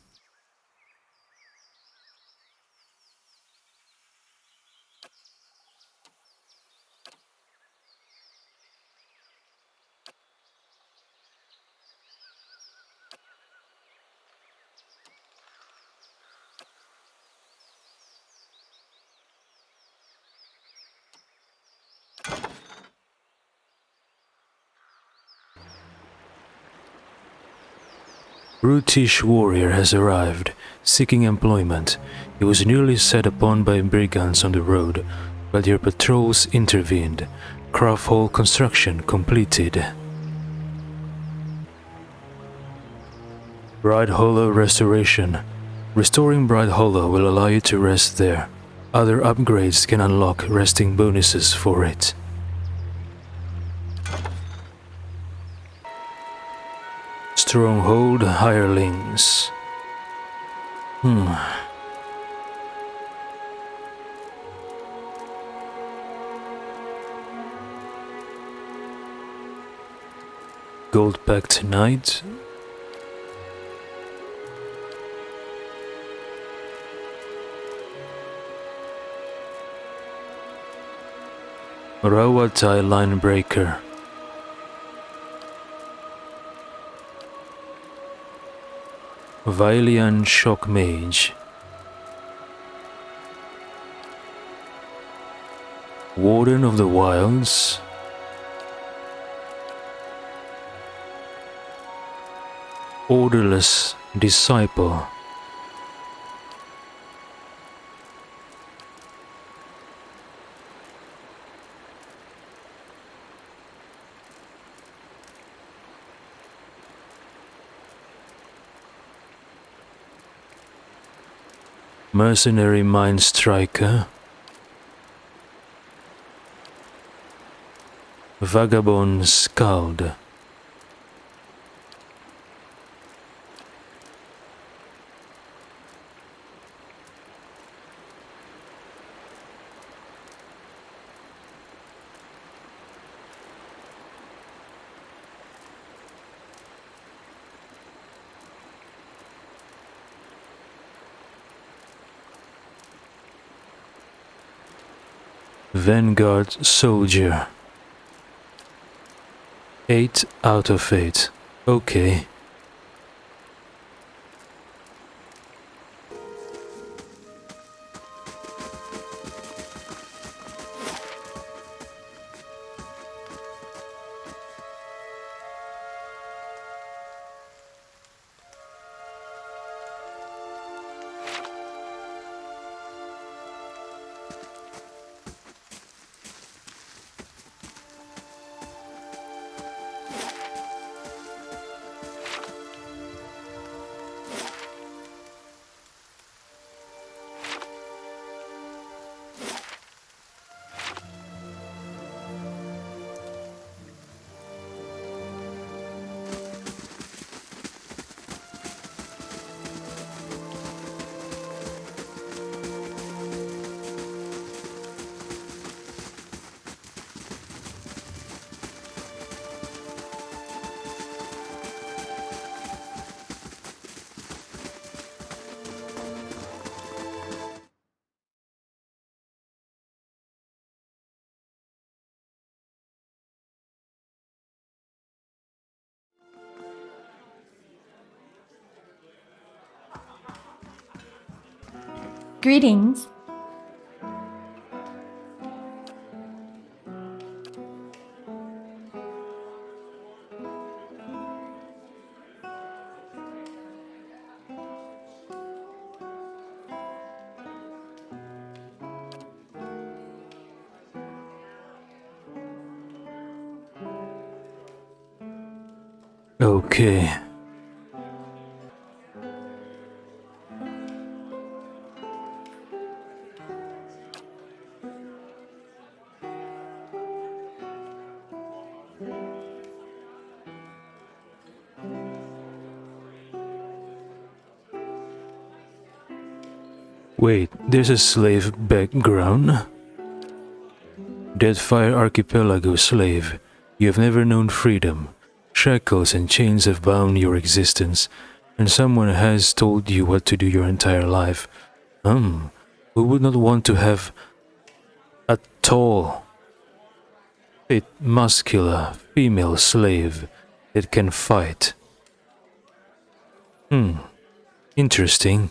[SPEAKER 2] Brutish warrior has arrived, seeking employment. He was nearly set upon by brigands on the road, but your patrols intervened. Craft Hall construction completed. Bright Hollow restoration. Restoring Bright Hollow will allow you to rest there. Other upgrades can unlock resting bonuses for it. Stronghold hirelings. Gold-packed knight. Rawatai linebreaker. Vailian shock mage. Warden of the Wilds. Orderless disciple. Mercenary Mind Striker. Vagabond Scald. Vanguard Soldier. 8 out of 8. Okay.
[SPEAKER 4] Greetings.
[SPEAKER 2] Okay. Wait, there's a slave background? Deadfire Archipelago slave, you have never known freedom. Shackles and chains have bound your existence, and someone has told you what to do your entire life. Who would not want to have a tall, fit, muscular, female slave that can fight? Interesting.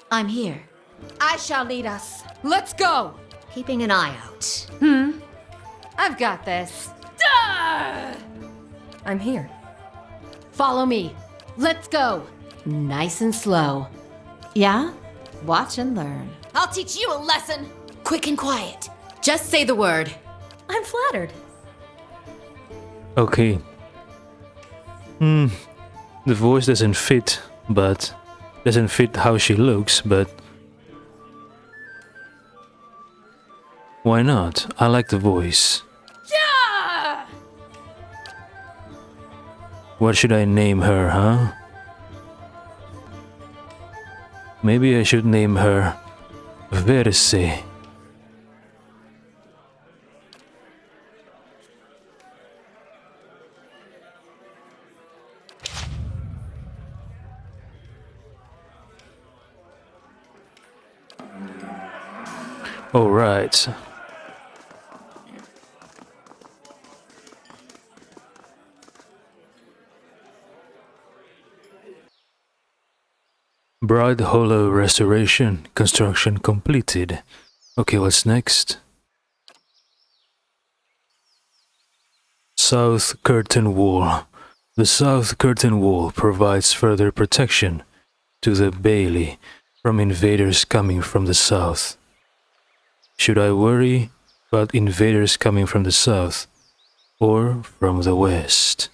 [SPEAKER 5] I'm here,
[SPEAKER 4] I shall lead us. Let's go.
[SPEAKER 3] keeping an eye out.
[SPEAKER 4] I've got this. Duh! I'm here. Follow me. Let's go. Nice and slow. Yeah? Watch and learn.
[SPEAKER 5] I'll teach you a lesson. Quick and quiet. Just say the word.
[SPEAKER 4] I'm flattered.
[SPEAKER 2] Okay. The voice doesn't fit, but doesn't fit how she looks, but why not? I like the voice.
[SPEAKER 4] Yeah!
[SPEAKER 2] What should I name her, huh? Maybe I should name her Verse. All right. Broad Hollow restoration construction completed. Okay, what's next? South Curtain Wall. The South Curtain Wall provides further protection to the Bailey from invaders coming from the south. Should I worry about invaders coming from the south or from the west?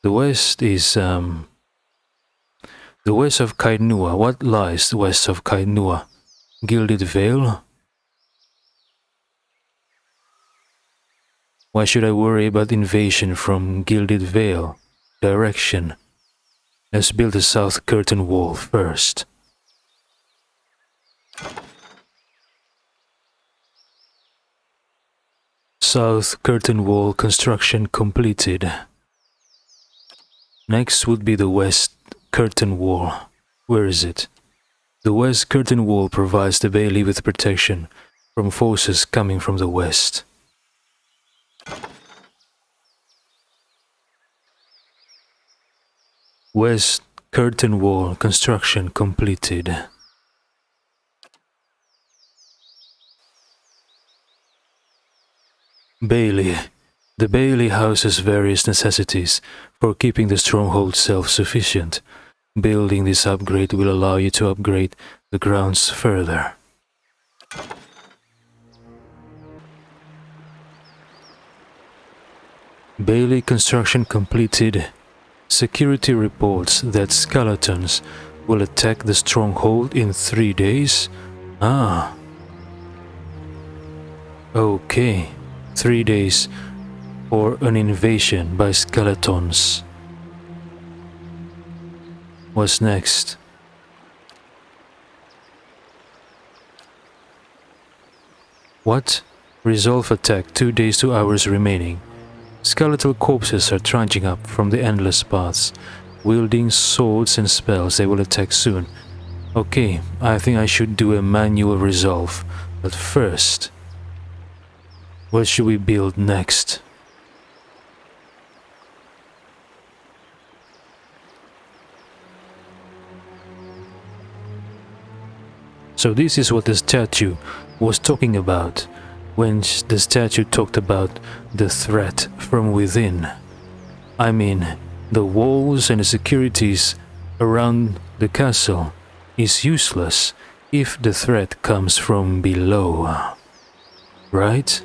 [SPEAKER 2] The west is the west of Kainua. What lies west of Kainua? Gilded Vale? Why should I worry about invasion from Gilded Vale direction? Let's build the South Curtain Wall first. South Curtain Wall construction completed. Next would be the West Curtain Wall. Where is it? The West Curtain Wall provides the Bailey with protection from forces coming from the west. West Curtain Wall construction completed. Bailey. The Bailey houses various necessities for keeping the stronghold self-sufficient. Building this upgrade will allow you to upgrade the grounds further. Bailey construction completed. Security reports that skeletons will attack the stronghold in 3 days. Okay. 3 days for an invasion by skeletons. What's next? What? Resolve attack, 2 days, 2 hours remaining. Skeletal corpses are trudging up from the endless paths, wielding swords and spells. They will attack soon. Okay, I think I should do a manual resolve. But first, what should we build next? So this is what the statue was talking about when the statue talked about the threat from within. I mean, the walls and the securities around the castle is useless if the threat comes from below, right?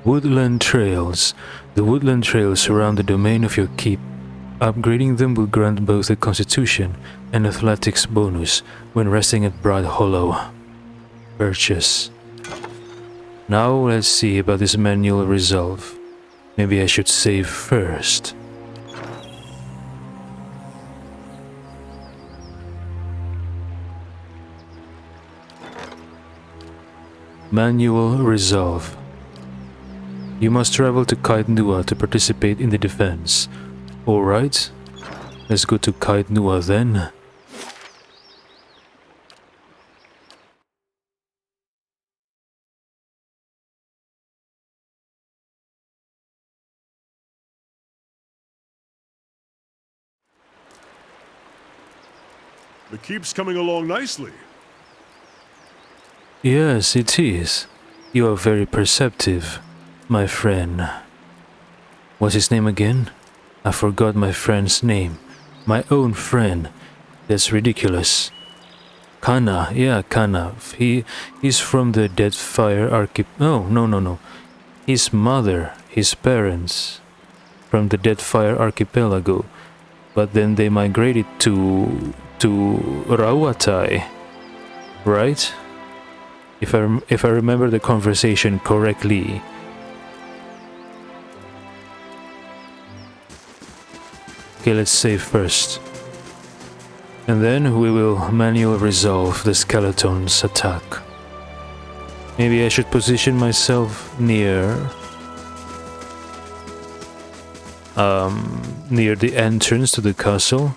[SPEAKER 2] Woodland trails. The woodland trails surround the domain of your keep. Upgrading them will grant both a constitution and athletics bonus when resting at Bright Hollow. Purchase. Now let's see about this manual resolve. Maybe I should save first. Manual resolve. You must travel to Kite Nua to participate in the defense. Alright, let's go to Kite Nua then.
[SPEAKER 6] The keep's coming along nicely.
[SPEAKER 2] Yes, it is. You are very perceptive, my friend. What's his name again? I forgot my friend's name. My own friend. That's ridiculous. Kana, yeah, Kana. He's from the Deadfire Archipelago. No. His mother, his parents, from the Deadfire Archipelago. But then they migrated to Rawatai, right? If I remember the conversation correctly. Okay, let's save first. And then we will manually resolve the skeleton's attack. Maybe I should position myself near the entrance to the castle,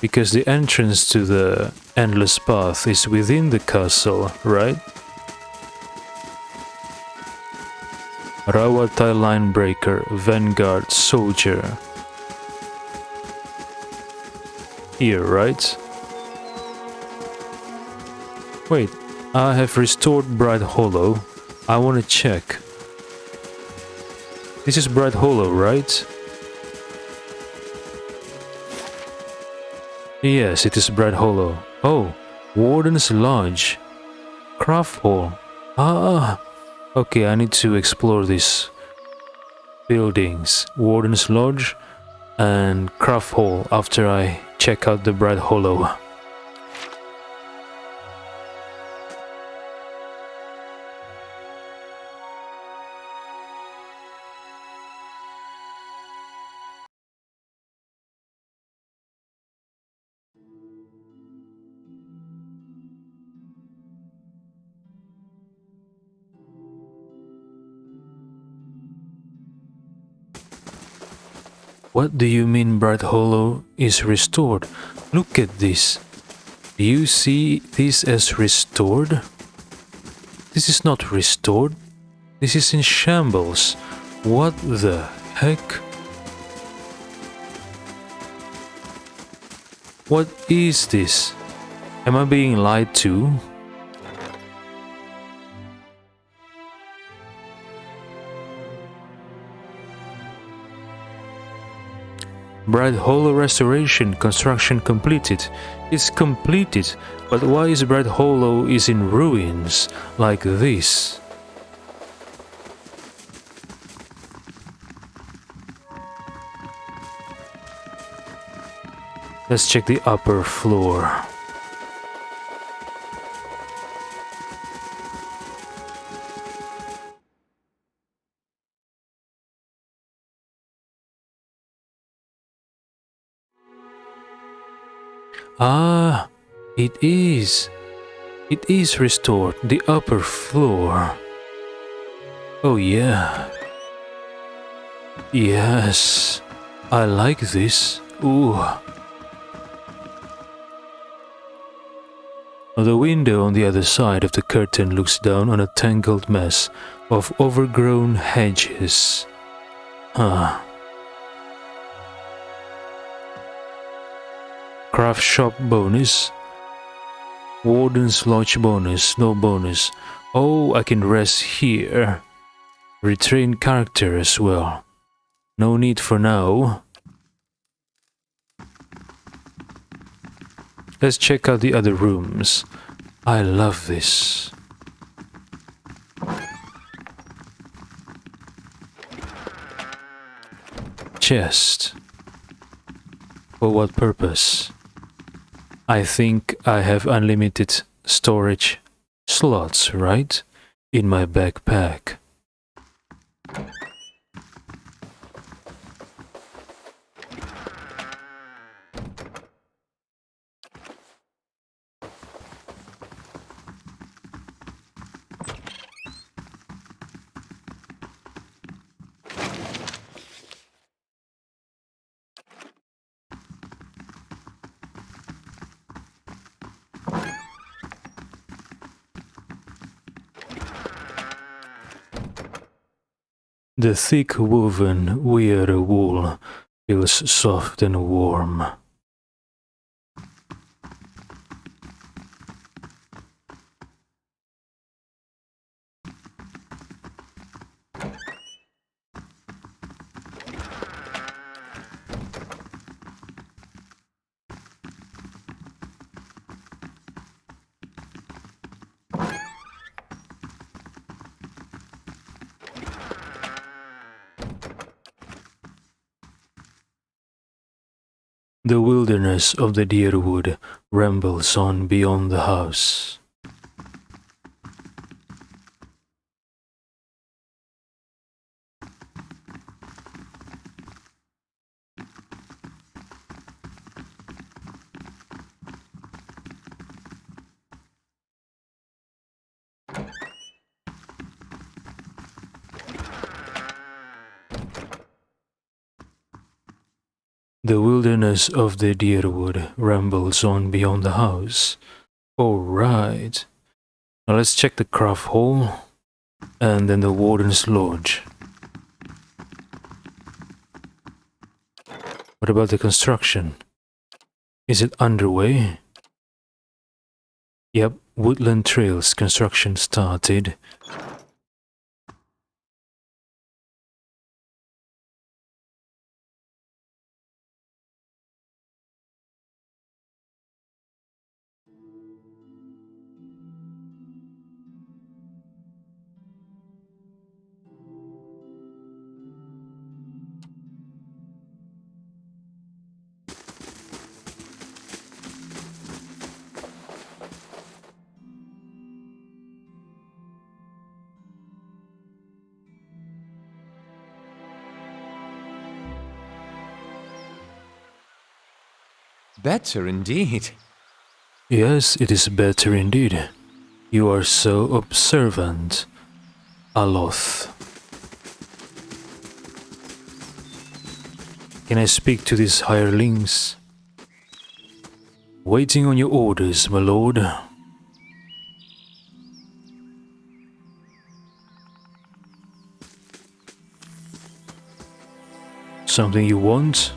[SPEAKER 2] because the entrance to the endless path is within the castle, right? Rawatai Linebreaker, Vanguard Soldier. Here, right? Wait, I have restored Bright Hollow. I want to check. This is Bright Hollow, right? Yes, it is Bright Hollow. Oh, Warden's Lodge. Craft Hall. Ah, okay, I need to explore these buildings. Warden's Lodge and Craft Hall after I check out the Bright Hollow. What do you mean Bright Hollow is restored? Look at this. Do you see this as restored? This is not restored. This is in shambles. What the heck? What is this? Am I being lied to? Bright Hollow restoration, construction completed. It's completed, but why is Bright Hollow is in ruins like this? Let's check the upper floor. Ah, it is. It is restored, the upper floor. Oh yeah. Yes. I like this. Ooh. The window on the other side of the curtain looks down on a tangled mess of overgrown hedges. Huh. Craft shop bonus. Warden's Lodge bonus, no bonus. Oh, I can rest here. Retrain character as well. No need for now. Let's check out the other rooms. I love this. Chest. For what purpose? I think I have unlimited storage slots, right? In my backpack. The thick woven weird wool feels soft and warm. The wilderness of the deerwood rambles on beyond the house. The wilderness of the deerwood rambles on beyond the house. Alright. Now let's check the craft hall and then the warden's lodge. What about the construction? Is it underway? Yep, Woodland Trails construction started.
[SPEAKER 7] Better indeed.
[SPEAKER 2] Yes, it is better indeed. You are so observant, Aloth. Can I speak to these hirelings? Waiting on your orders, my lord. Something you want?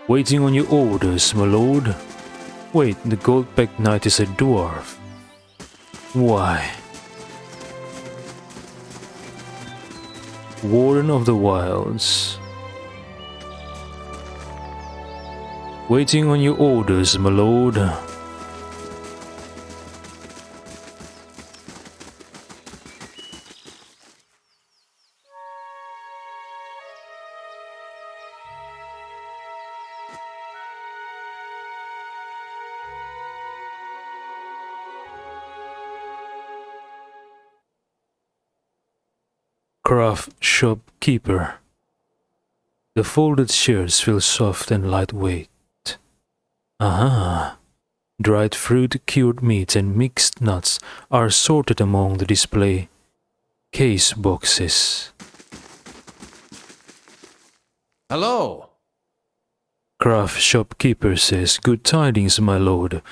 [SPEAKER 2] Waiting on your orders, my lord. Wait, the gold-backed knight is a dwarf. Why? Warden of the Wilds. Waiting on your orders, my lord. craft shopkeeper. The folded shirts feel soft and lightweight. Aha! Dried fruit, cured meats, and mixed nuts are sorted among the display case boxes.
[SPEAKER 7] Hello.
[SPEAKER 2] Craft shopkeeper says, "Good tidings, my lord.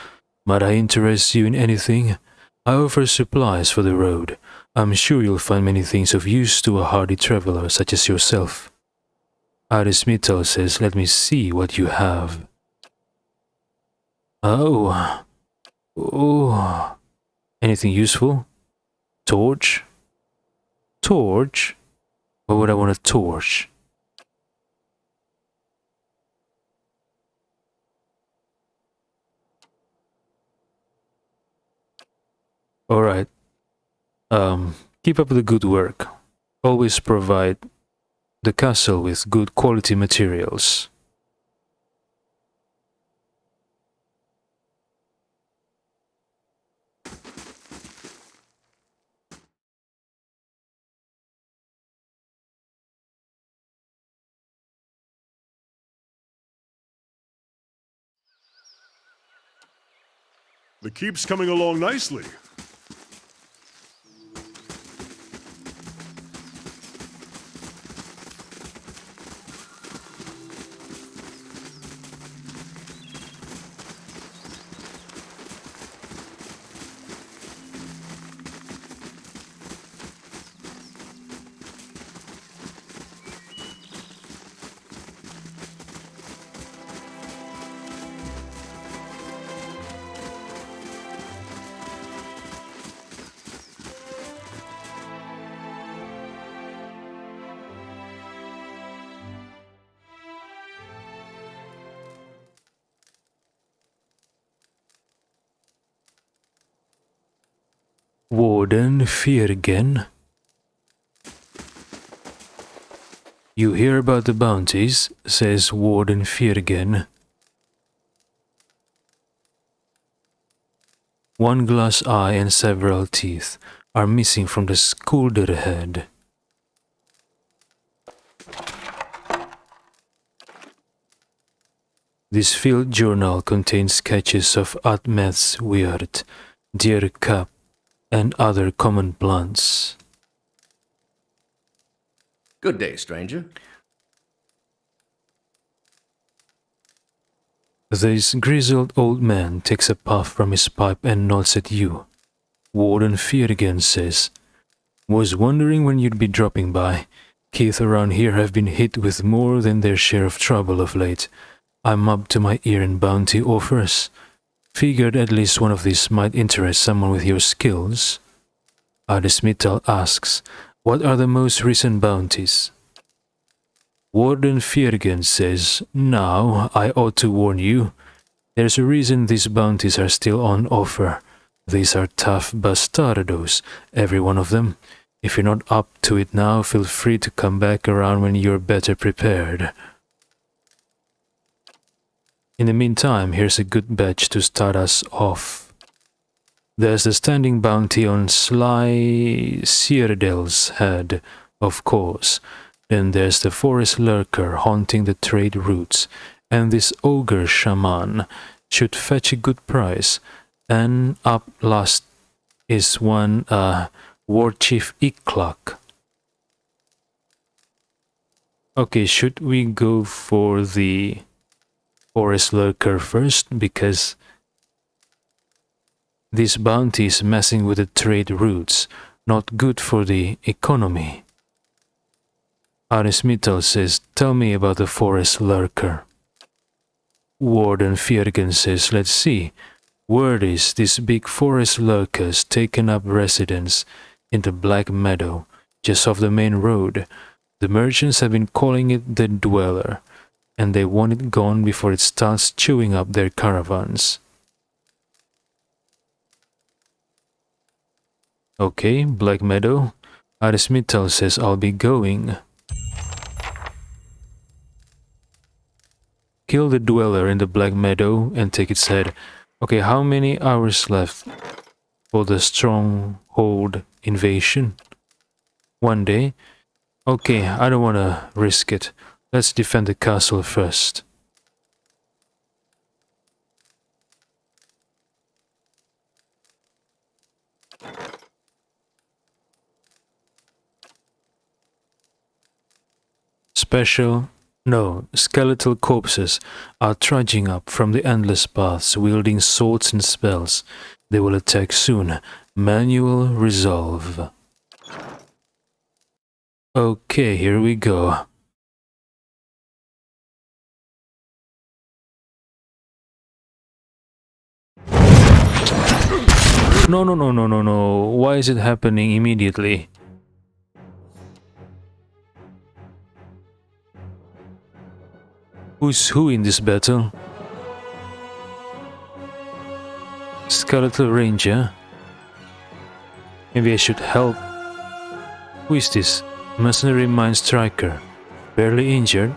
[SPEAKER 2] Might I interest you in anything? I offer supplies for the road. I'm sure you'll find many things of use to a hardy traveler such as yourself." Arismital says, "Let me see what you have." Oh. Oh. Anything useful? Torch? Torch? Why would I want a torch? Alright. Keep up the good work. Always provide the castle with good quality materials.
[SPEAKER 6] The keep's coming along nicely.
[SPEAKER 2] Warden Fiergen? You hear about the bounties, says Warden Fiergen. One glass eye and several teeth are missing from the skulder head. This field journal contains sketches of Atmeth's weird, deer cap, and other common plants.
[SPEAKER 8] Good day, stranger.
[SPEAKER 2] This grizzled old man takes a puff from his pipe and nods at you. Warden Fiergen says, "Was wondering when you'd be dropping by. Kids around here have been hit with more than their share of trouble of late. I'm up to my ear in bounty offers. Figured at least one of these might interest someone with your skills." Adesmital asks, "What are the most recent bounties?" Warden Fiergen says, "Now, I ought to warn you. There's a reason these bounties are still on offer. These are tough bastardos, every one of them. If you're not up to it now, feel free to come back around when you're better prepared. In the meantime, here's a good batch to start us off. There's the standing bounty on Sly Cyrdel's head, of course. Then there's the forest lurker haunting the trade routes, and this ogre shaman should fetch a good price. And up last is one war chief Iklak. Okay, should we go for the forest lurker first, because this bounty is messing with the trade routes, not good for the economy. Arismital says, "Tell me about the forest lurker." Warden Fiergen says, "Let's see. Word is this big forest lurker's taken up residence in the Black Meadow, just off the main road. The merchants have been calling it the Dweller, and they want it gone before it starts chewing up their caravans." Okay, Black Meadow. Arismital says, "I'll be going." Kill the Dweller in the Black Meadow and take its head. Okay, how many hours left for the stronghold invasion? 1 day. Okay, I don't want to risk it. Let's defend the castle first. Special? No, skeletal corpses are trudging up from the endless paths, wielding swords and spells. They will attack soon. Manual resolve. Okay, here we go. No, no, no, no, no, no. Why is it happening immediately? Who's who in this battle? Skeletal Ranger? Maybe I should help. Who is this? Mercenary Mind Striker. Barely injured.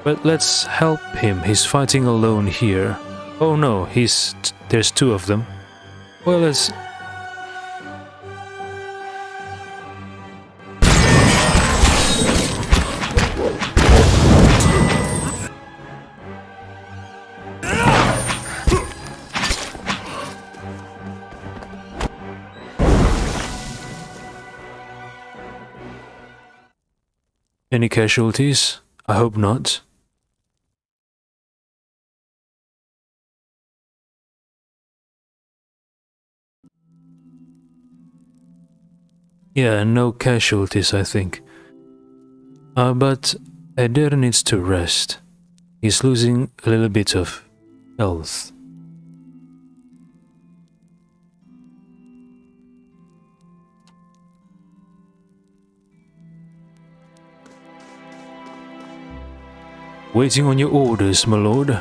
[SPEAKER 2] But let's help him. He's fighting alone here. Oh no, there's two of them. Well, let's... Any casualties? I hope not. Yeah, no casualties, I think. But Adair needs to rest. He's losing a little bit of health. Waiting on your orders, my lord.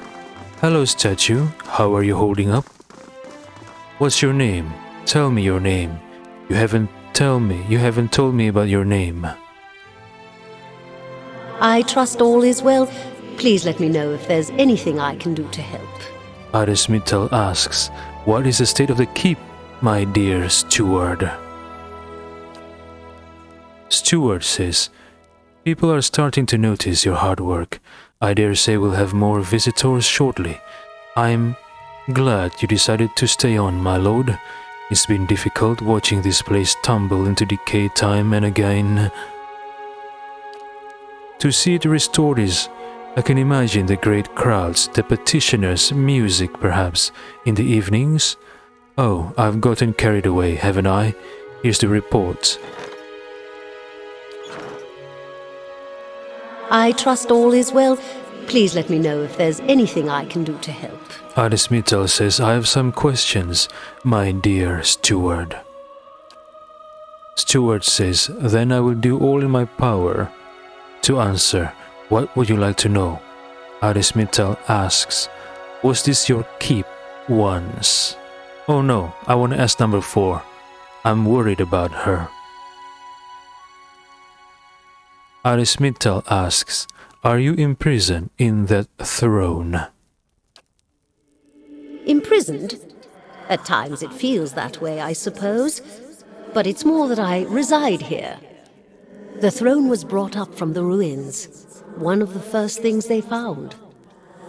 [SPEAKER 2] Hello, statue. How are you holding up? What's your name? Tell me your name. You haven't told me about your name.
[SPEAKER 9] I trust all is well. Please let me know if there's anything I can do to help.
[SPEAKER 2] Arismital asks, what is the state of the keep, my dear steward? Steward says, people are starting to notice your hard work. I dare say we'll have more visitors shortly. I'm glad you decided to stay on, my lord. It's been difficult watching this place tumble into decay time and again. To see it restored I can imagine the great crowds, the petitioners, music perhaps, in the evenings. Oh, I've gotten carried away, haven't I? Here's the report.
[SPEAKER 9] I trust all is well. Please let me know if there's anything I can do to help.
[SPEAKER 2] Arismital says, I have some questions, my dear steward. Steward says, then I will do all in my power to answer. What would you like to know? Arismital asks, was this your keep once? Oh no, I want to ask number 4. I'm worried about her. Arismital asks, are you imprisoned in that throne?
[SPEAKER 9] Imprisoned? At times it feels that way, I suppose. But it's more that I reside here. The throne was brought up from the ruins, one of the first things they found.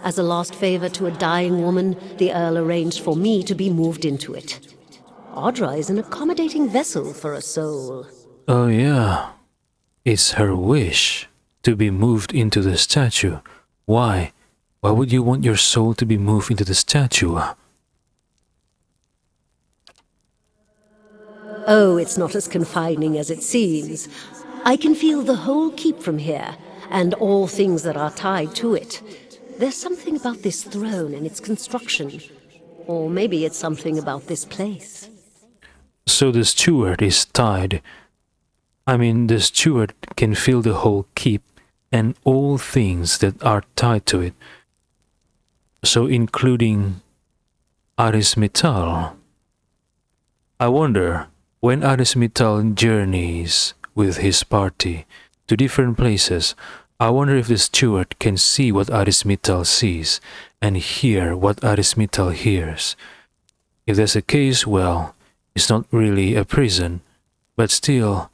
[SPEAKER 9] As a last favor to a dying woman, the Earl arranged for me to be moved into it. Audra is an accommodating vessel for a soul.
[SPEAKER 2] Oh yeah, it's her wish to be moved into the statue. Why? Why would you want your soul to be moved into the statue?
[SPEAKER 9] Oh, it's not as confining as it seems. I can feel the whole keep from here, and all things that are tied to it. There's something about this throne and its construction. Or maybe it's something about this place.
[SPEAKER 2] So the steward is tied. The steward can feel the whole keep and all things that are tied to it. So including Arismital. I wonder, when Arismital journeys with his party to different places, I wonder if the steward can see what Arismital sees and hear what Arismital hears. If that's the case, well, it's not really a prison, but still,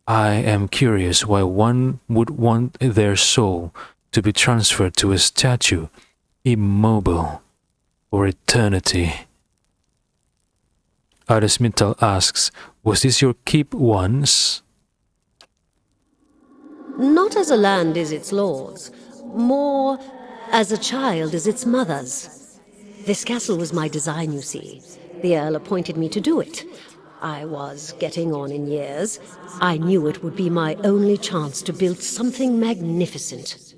[SPEAKER 2] I am curious why one would want their soul to be transferred to a statue, immobile, for eternity. Arismital asks, was this your keep once?
[SPEAKER 9] Not as a land is its lord's, more as a child is its mother's. This castle was my design, you see. The Earl appointed me to do it. I was getting on in years. I knew it would be my only chance to build something magnificent.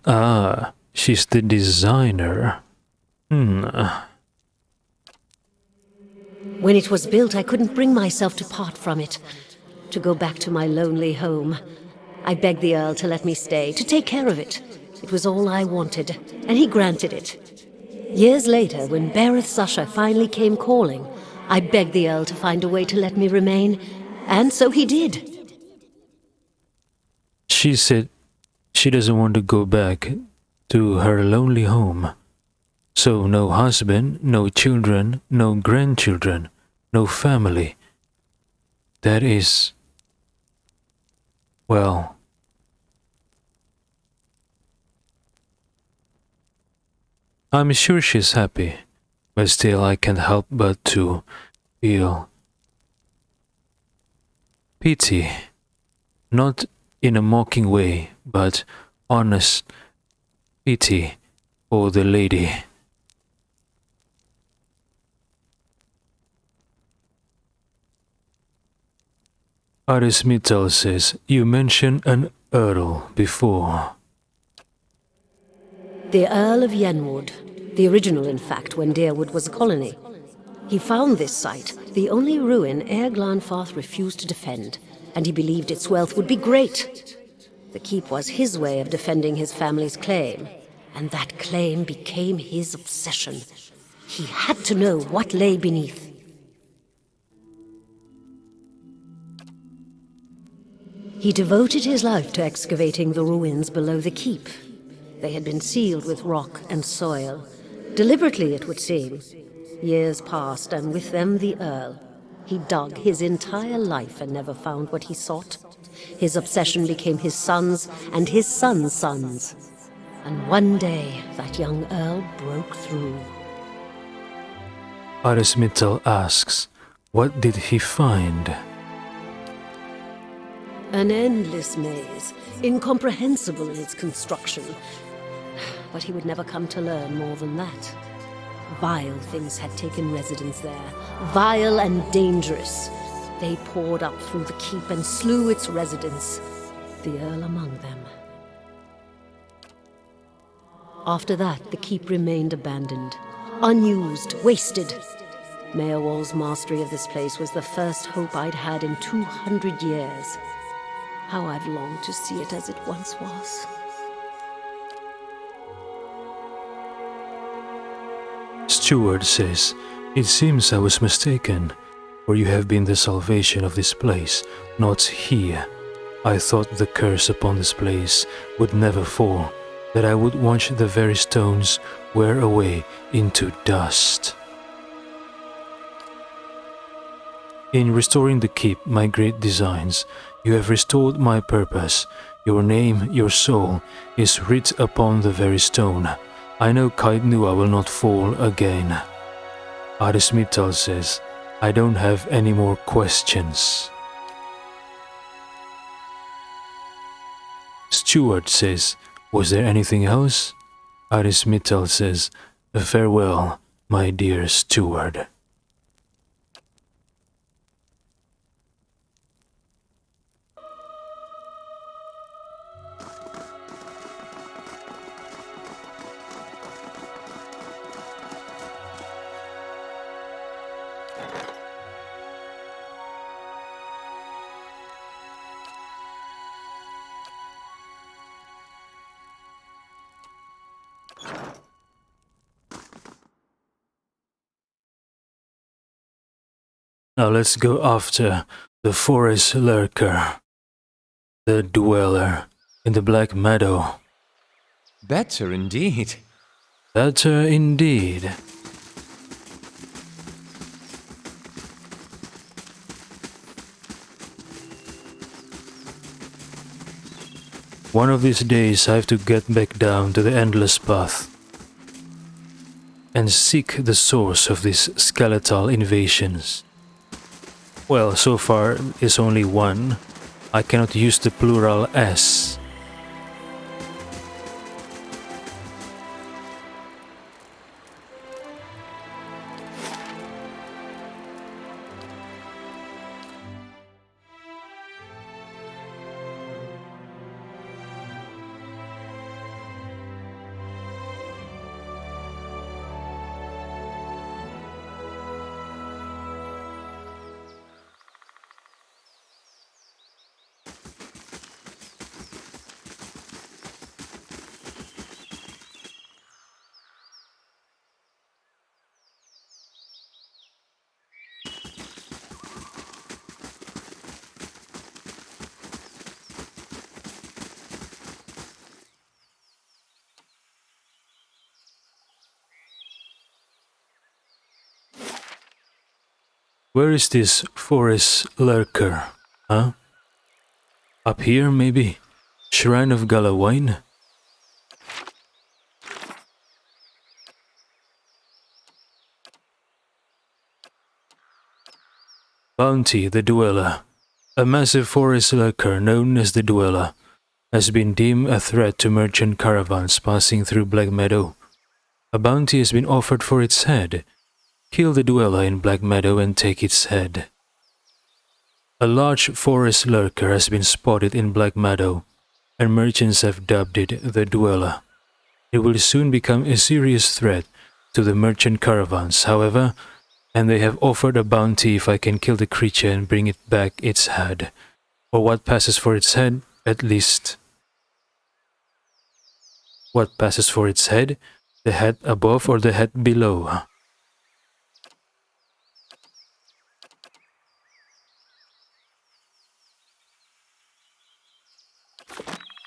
[SPEAKER 2] Ah, she's the designer.
[SPEAKER 9] When it was built, I couldn't bring myself to part from it, to go back to my lonely home. I begged the Earl to let me stay, to take care of it. It was all I wanted, and he granted it. Years later, when Bereth's usher finally came calling, I begged the Earl to find a way to let me remain, and so he did.
[SPEAKER 2] She said she doesn't want to go back to her lonely home. So no husband, no children, no grandchildren, no family. That is... well... I'm sure she's happy, but still I can't help but to feel pity. Not in a mocking way, but honest pity for the lady. Arismital says, you mentioned an earl before.
[SPEAKER 9] The Earl of Yenwood, the original, in fact, when Deerwood was a colony. He found this site, the only ruin Ere Glanfarth refused to defend, and he believed its wealth would be great. The keep was his way of defending his family's claim, and that claim became his obsession. He had to know what lay beneath. He devoted his life to excavating the ruins below the keep. They had been sealed with rock and soil. Deliberately, it would seem. Years passed, and with them the Earl. He dug his entire life and never found what he sought. His obsession became his sons and his sons' sons. And one day, that young Earl broke through.
[SPEAKER 2] Arismital asks, what did he find?
[SPEAKER 9] An endless maze, incomprehensible in its construction. But he would never come to learn more than that. Vile things had taken residence there, vile and dangerous. They poured up through the keep and slew its residents, the Earl among them. After that, the keep remained abandoned, unused, wasted. Mayorwall's mastery of this place was the first hope I'd had in 200 years. How I've longed to see it as it once was.
[SPEAKER 2] Steward says, it seems I was mistaken, for you have been the salvation of this place, not here. I thought the curse upon this place would never fall, that I would watch the very stones wear away into dust. In restoring the keep, my great designs, you have restored my purpose. Your name, your soul, is writ upon the very stone. I know Kaidnua will not fall again. Arismital says, I don't have any more questions. Steward says, was there anything else? Arismital says, farewell, my dear steward. Now let's go after the forest lurker, the dweller in the Black Meadow.
[SPEAKER 10] Better indeed.
[SPEAKER 2] Better indeed. One of these days I have to get back down to the endless path and seek the source of these skeletal invasions. Well, so far is only one. I cannot use the plural S. Where is this forest lurker? Huh? Up here, maybe? Shrine of Galawain? Bounty, the Dweller. A massive forest lurker known as the Dweller has been deemed a threat to merchant caravans passing through Black Meadow. A bounty has been offered for its head. Kill the Dweller in Black Meadow and take its head. A large forest lurker has been spotted in Black Meadow, and merchants have dubbed it the Dweller. It will soon become a serious threat to the merchant caravans, however, and they have offered a bounty if I can kill the creature and bring it back its head, or what passes for its head, at least. What passes for its head? The head above or the head below?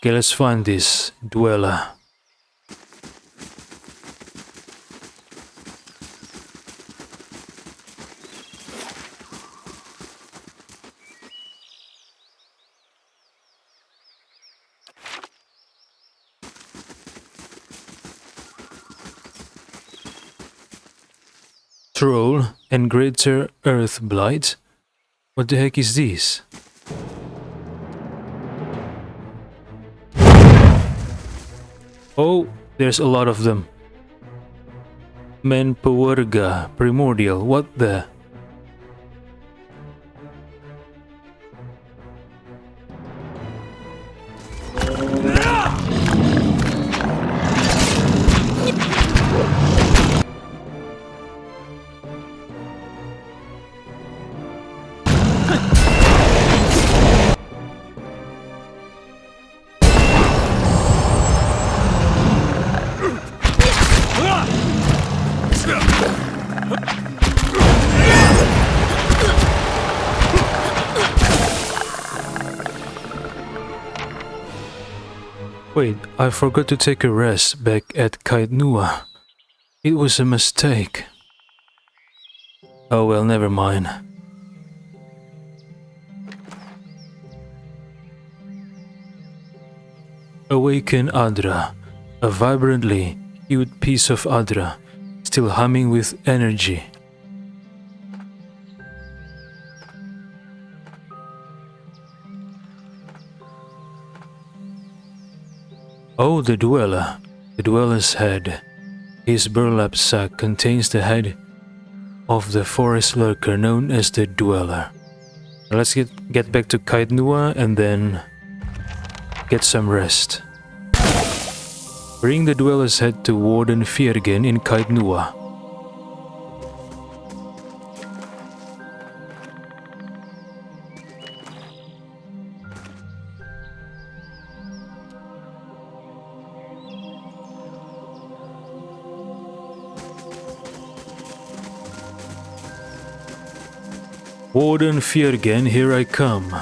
[SPEAKER 2] Okay, let's find this Dweller. Troll and Greater Earth Blight? What the heck is this? Oh, there's a lot of them. Menpowerga Primordial, what the? Wait, I forgot to take a rest back at Kaitnua. It was a mistake. Oh well, never mind. Awaken Adra, a vibrantly hued piece of Adra, still humming with energy. Oh, the Dweller. The Dweller's head. His burlap sack contains the head of the forest lurker known as the Dweller. Let's get back to Kaitnua and then get some rest. Bring the Dweller's head to Warden Fiergen in Kaitnua. Warden Fiergen, here I come.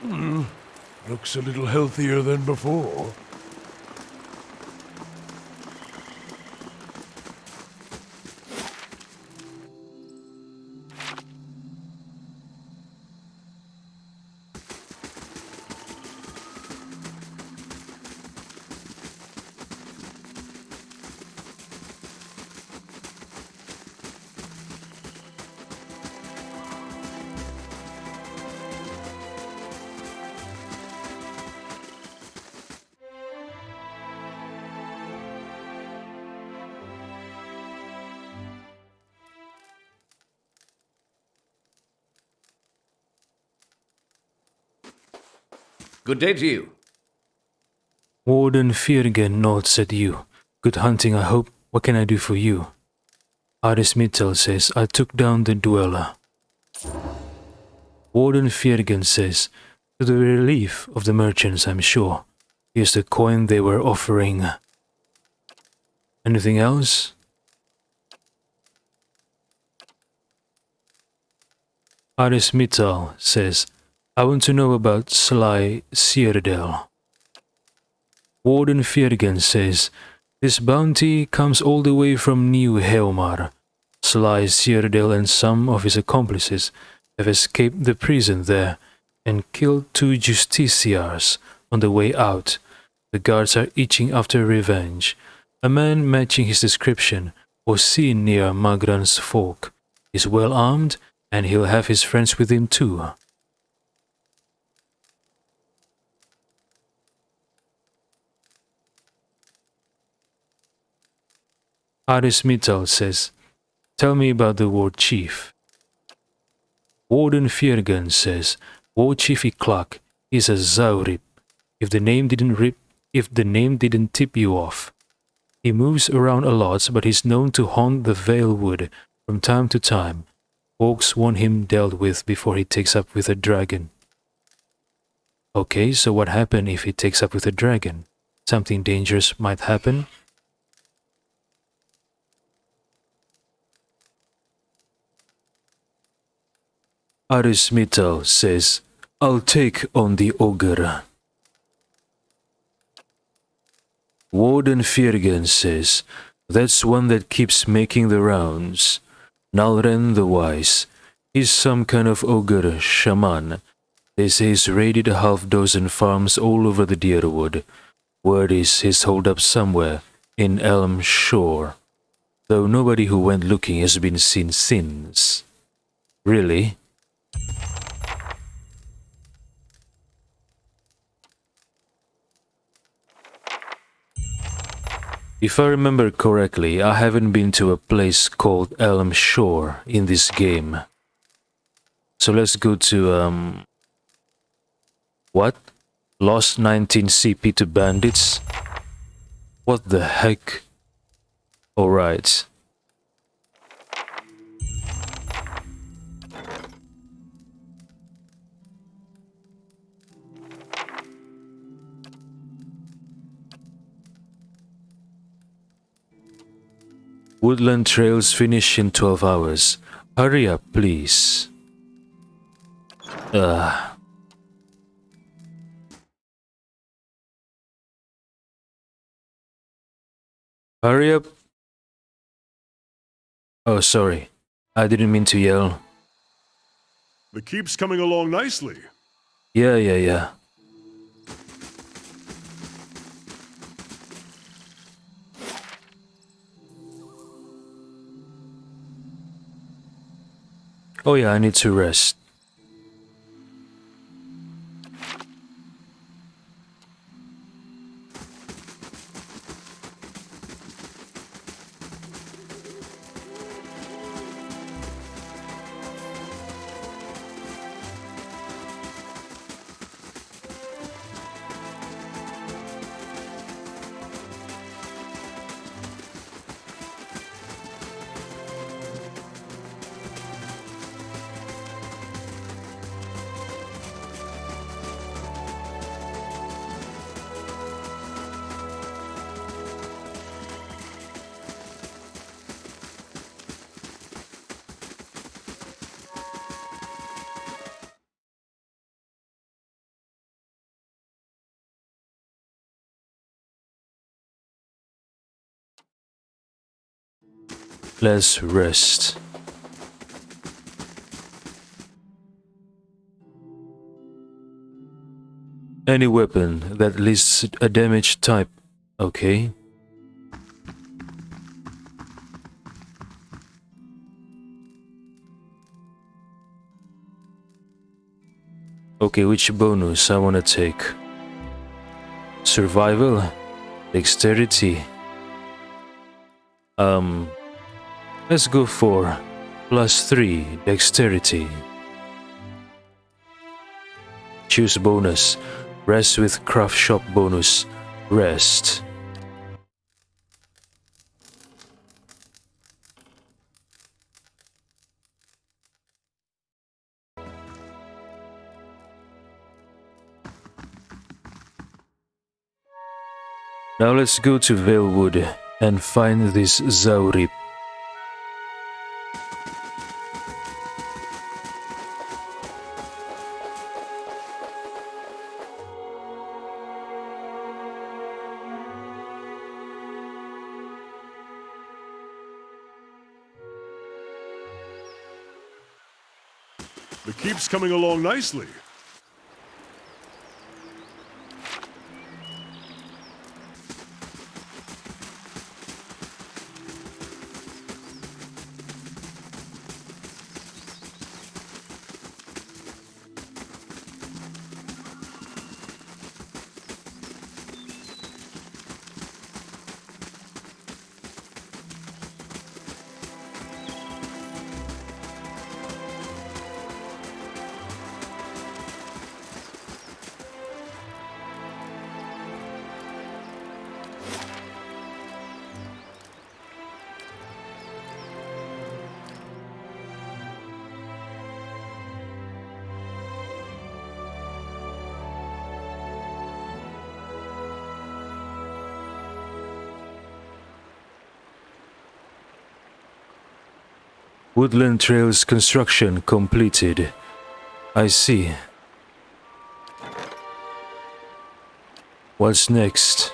[SPEAKER 6] Looks a little healthier than before.
[SPEAKER 8] Good day to you.
[SPEAKER 2] Warden Firgen nods at you. Good hunting, I hope. What can I do for you? Aris Mittel says, I took down the dweller. Warden Firgen says, to the relief of the merchants, I'm sure. Here's the coin they were offering. Anything else? Aris Mittal says, I want to know about Sly Cyrodiil. Warden Firgen says, this bounty comes all the way from New Heomar. Sly Cyrodiil and some of his accomplices have escaped the prison there and killed 2 justiciars on the way out. The guards are itching after revenge. A man matching his description was seen near Magran's Fork. He's well armed and he'll have his friends with him too. Aris Mittal says, tell me about the war chief. Warden Firgen says, War Chief Iklak is a Zaurip. If the name didn't tip you off. He moves around a lot, but he's known to haunt the Valewood from time to time. Orcs want him dealt with before he takes up with a dragon. Okay, so what happens if he takes up with a dragon? Something dangerous might happen? Aris Mittal says, I'll take on the ogre. Warden Firgen says, that's one that keeps making the rounds. Nalren the Wise. He's some kind of ogre shaman. They say he's raided a half-dozen farms all over the Deerwood. Word is he's holed up somewhere in Elm Shore, though nobody who went looking has been seen since. Really? If I remember correctly, I haven't been to a place called Elm Shore in this game. So let's go to, what? Lost 19 CP to bandits? What the heck? Alright. Woodland trails finish in 12 hours. Hurry up, please. Hurry up. Oh, sorry. I didn't mean to yell.
[SPEAKER 6] The keep's coming along nicely.
[SPEAKER 2] Yeah. Oh yeah, I need to rest. Let's rest. Any weapon that lists a damage type. Okay. Okay, which bonus I wanna take? Survival? Dexterity? Let's go for +3 dexterity. Choose bonus. Rest with craft shop bonus. Rest. Now let's go to Valewood and find this Zaurip.
[SPEAKER 6] The keep's coming along nicely.
[SPEAKER 2] Woodland Trails construction completed. I see. What's next?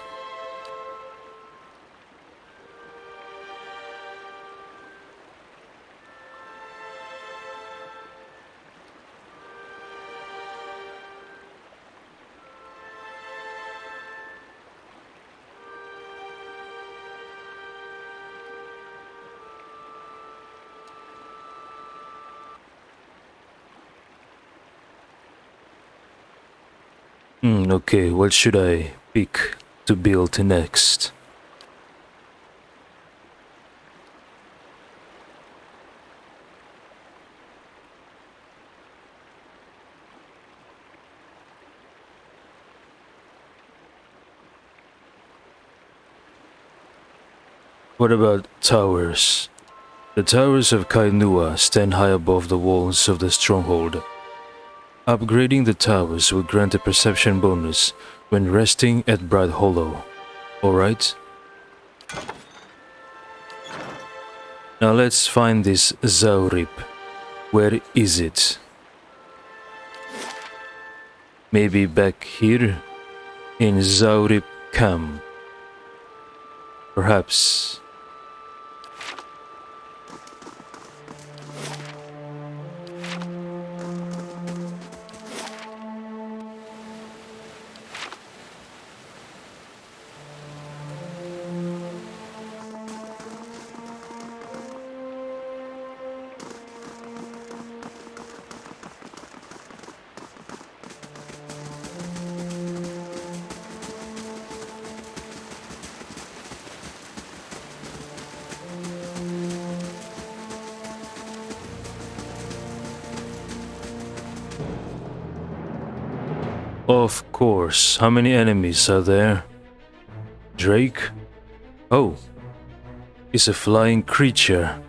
[SPEAKER 2] Okay, what should I pick to build next? What about towers? The towers of Kainua stand high above the walls of the stronghold. Upgrading the towers will grant a perception bonus when resting at Bright Hollow. Alright? Now let's find this Zaurip. Where is it? Maybe back here? In Zaurip Camp. Perhaps. Of course. How many enemies are there? Drake? Oh. It's a flying creature.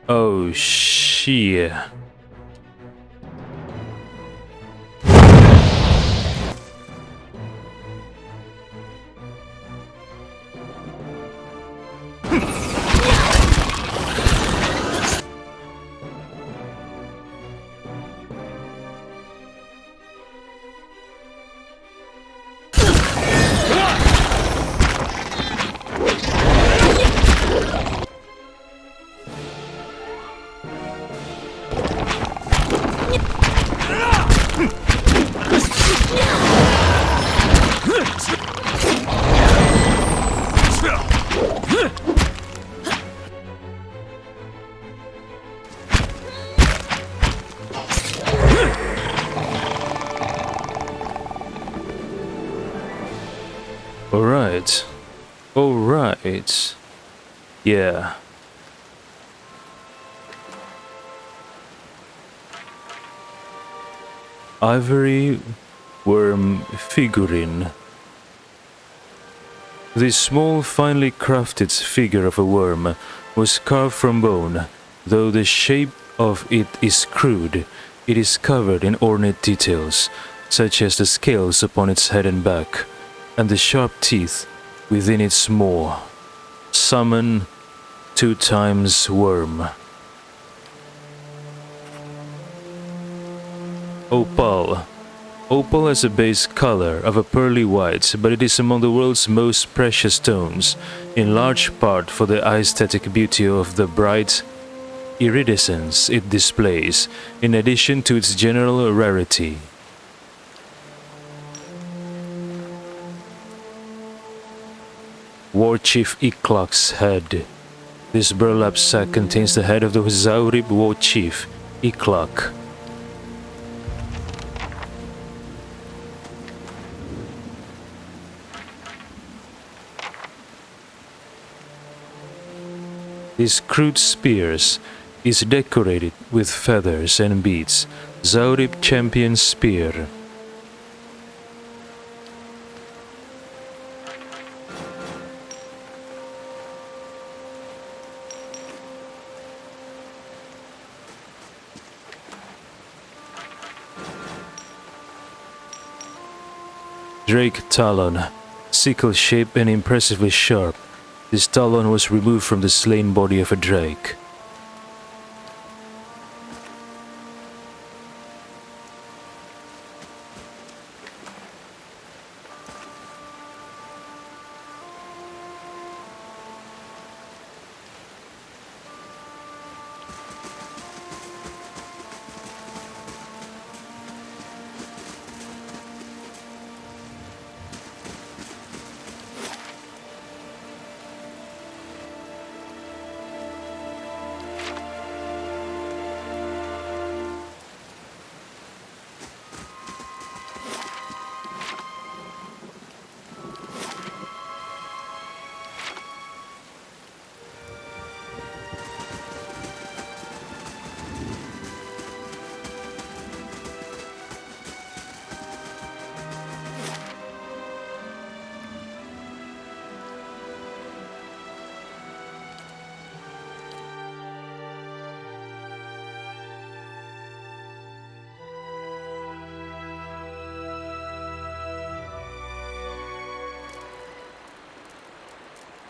[SPEAKER 2] Oh, shit. Alright. Alright. Yeah. Ivory worm figurine. This small, finely crafted figure of a worm was carved from bone. Though the shape of it is crude, it is covered in ornate details, such as the scales upon its head and back, and the sharp teeth within its maw. Summon 2 times worm. Opal. Opal has a base color of a pearly white, but it is among the world's most precious stones, in large part for the aesthetic beauty of the bright iridescence it displays, in addition to its general rarity. War Chief Iklak's head. This burlap sack contains the head of the Zaurib War Chief, Iklak. This crude spears is decorated with feathers and beads. Zaurib Champion Spear. Drake Talon. Sickle-shaped and impressively sharp. This talon was removed from the slain body of a drake.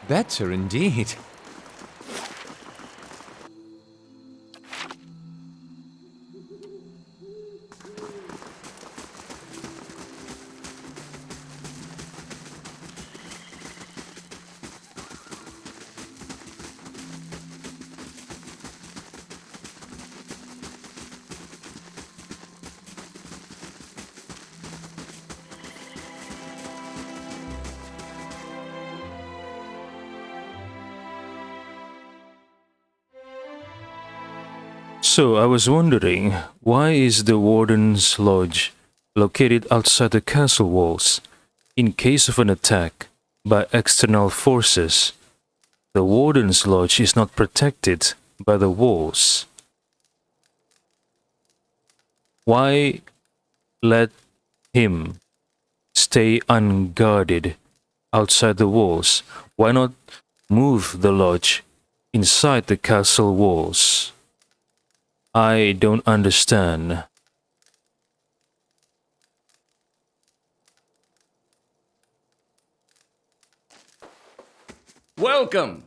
[SPEAKER 10] Better indeed.
[SPEAKER 2] So I was wondering, why is the Warden's Lodge located outside the castle walls? In case of an attack by external forces, the Warden's Lodge is not protected by the walls. Why let him stay unguarded outside the walls? Why not move the lodge inside the castle walls? I don't understand.
[SPEAKER 8] Welcome!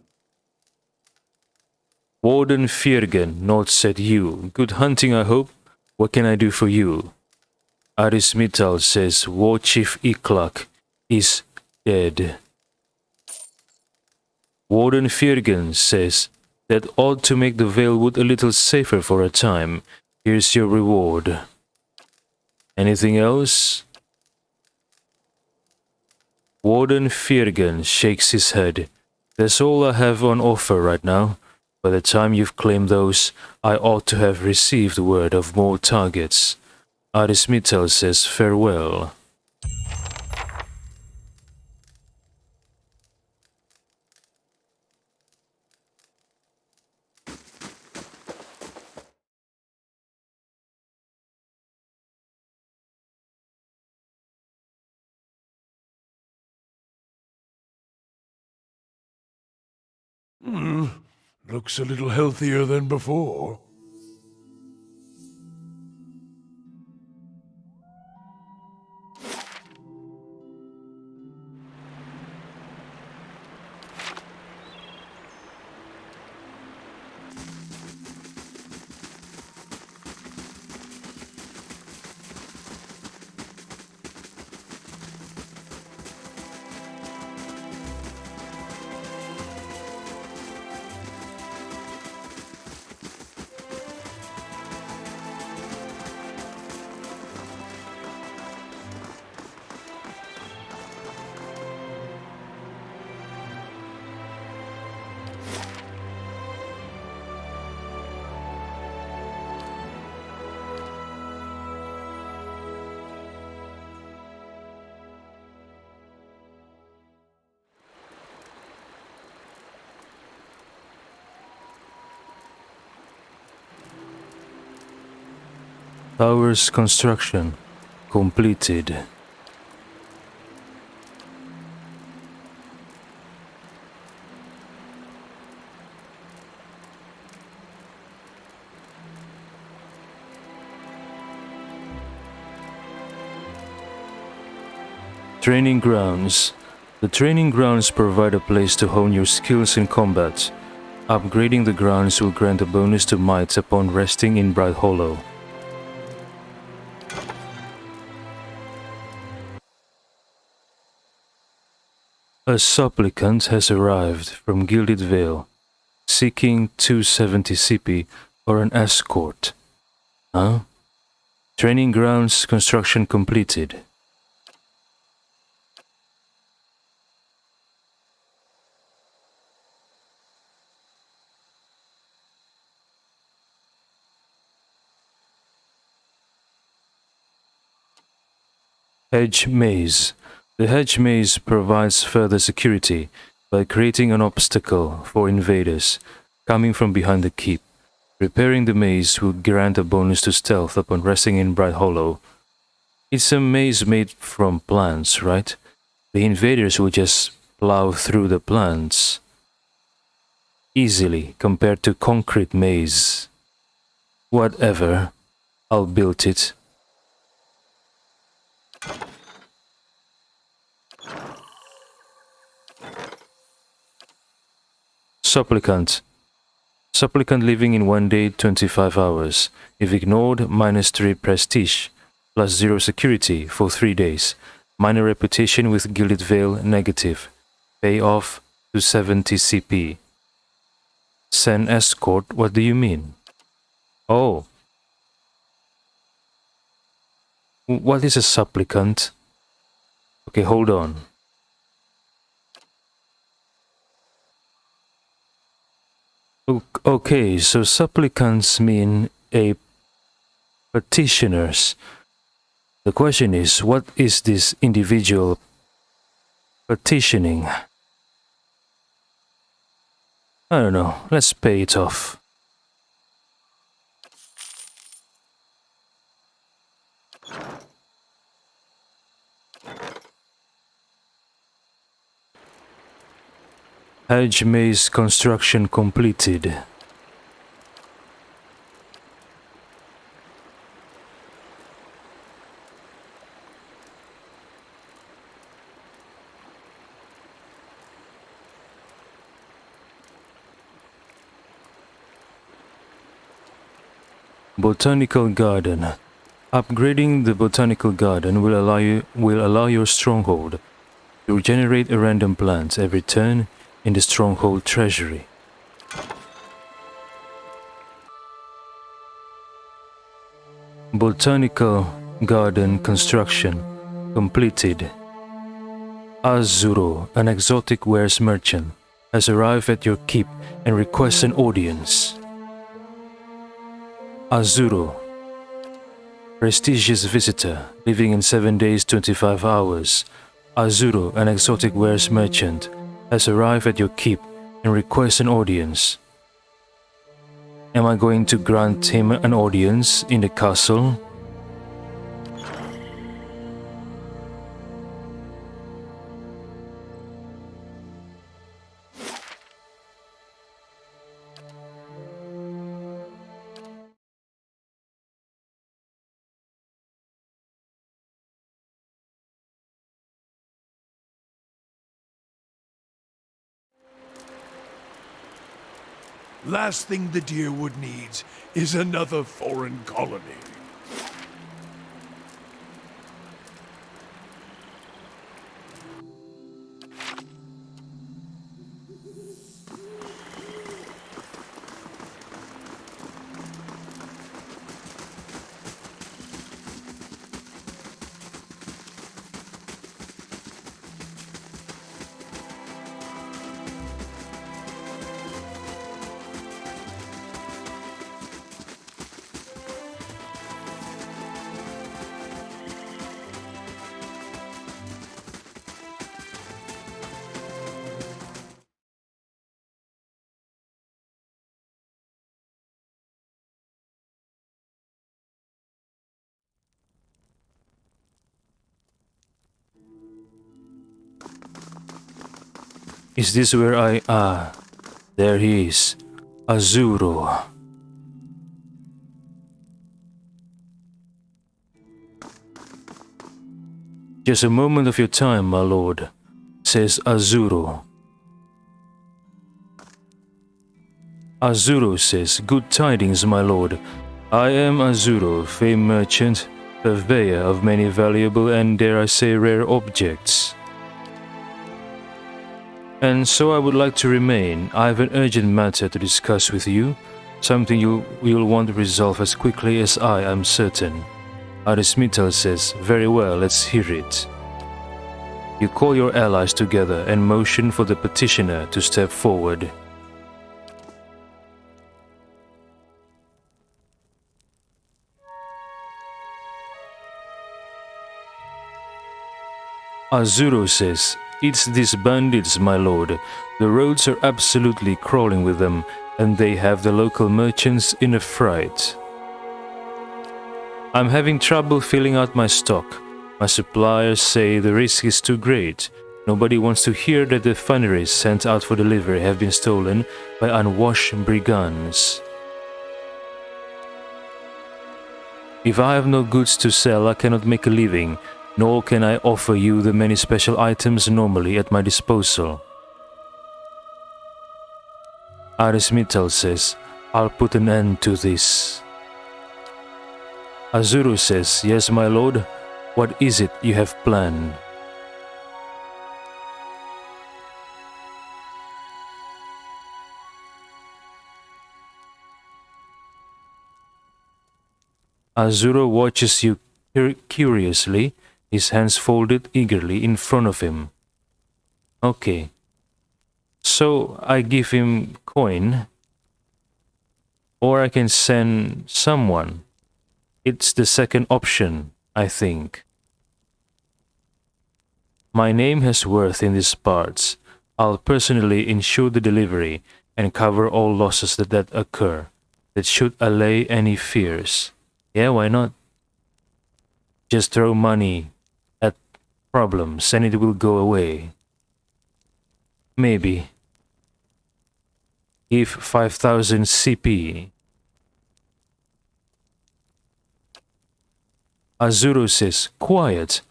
[SPEAKER 2] Warden Fiergen nods at you. Good hunting, I hope. What can I do for you? Aris Mittal says War Chief Iklak is dead. Warden Fiergen says that ought to make the Veilwood a little safer for a time. Here's your reward. Anything else? Warden Firgen shakes his head. That's all I have on offer right now. By the time you've claimed those, I ought to have received word of more targets. Arismitel says farewell.
[SPEAKER 6] Looks a little healthier than before.
[SPEAKER 2] Tower's construction completed. Training grounds. The training grounds provide a place to hone your skills in combat. Upgrading the grounds will grant a bonus to might upon resting in Bright Hollow. A supplicant has arrived from Gilded Vale, seeking 270 CP or an escort. Huh? Training grounds construction completed. Hedge Maze. The hedge maze provides further security by creating an obstacle for invaders coming from behind the keep. Repairing the maze will grant a bonus to stealth upon resting in Bright Hollow. It's a maze made from plants, right? The invaders will just plow through the plants easily compared to concrete maze. Whatever, I'll build it. Supplicant. Supplicant living in 1 day, 25 hours. If ignored, -3 prestige, +0 security for 3 days. Minor reputation with Gilded Vale negative. Pay off to 70 CP. Send escort, what do you mean? Oh. What is a supplicant? Okay, hold on. Okay, so supplicants mean a petitioners. The question is, what is this individual petitioning? I don't know. Let's pay it off. Hedge maze construction completed. Botanical Garden. Upgrading the Botanical Garden will allow your stronghold to regenerate a random plant every turn in the stronghold treasury. Botanical garden construction completed. Azuro, an exotic wares merchant, has arrived at your keep and requests an audience. Azuro, prestigious visitor, living in 7 days 25 hours. Azuro, an exotic wares merchant, has arrived at your keep and requests an audience. Am I going to grant him an audience in the castle?
[SPEAKER 6] Last thing the Deerwood needs is another foreign colony.
[SPEAKER 2] Is this where there he is. Azuro. Just a moment of your time, my lord, says Azuro. Azuro says, good tidings, my lord. I am Azuro, famed merchant, purveyor of many valuable and, dare I say, rare objects. And so I would like to remain. I have an urgent matter to discuss with you, something you will want to resolve as quickly as I am certain. Arismital says, very well, let's hear it. You call your allies together and motion for the petitioner to step forward. Azuro says, it's these bandits, my lord. The roads are absolutely crawling with them, and they have the local merchants in a fright. I'm having trouble filling out my stock. My suppliers say the risk is too great. Nobody wants to hear that the funneries sent out for delivery have been stolen by unwashed brigands. If I have no goods to sell, I cannot make a living, nor can I offer you the many special items normally at my disposal. Arismital says, I'll put an end to this. Azuro says, yes, my lord, what is it you have planned? Azuro watches you curiously, his hands folded eagerly in front of him. Okay. So I give him coin, or I can send someone. It's the second option, I think. My name has worth in these parts. I'll personally ensure the delivery and cover all losses that occur, that should allay any fears. Yeah, why not? Just throw money at problems and it will go away. Maybe. Give 5,000 CP. Azuro says, quiet.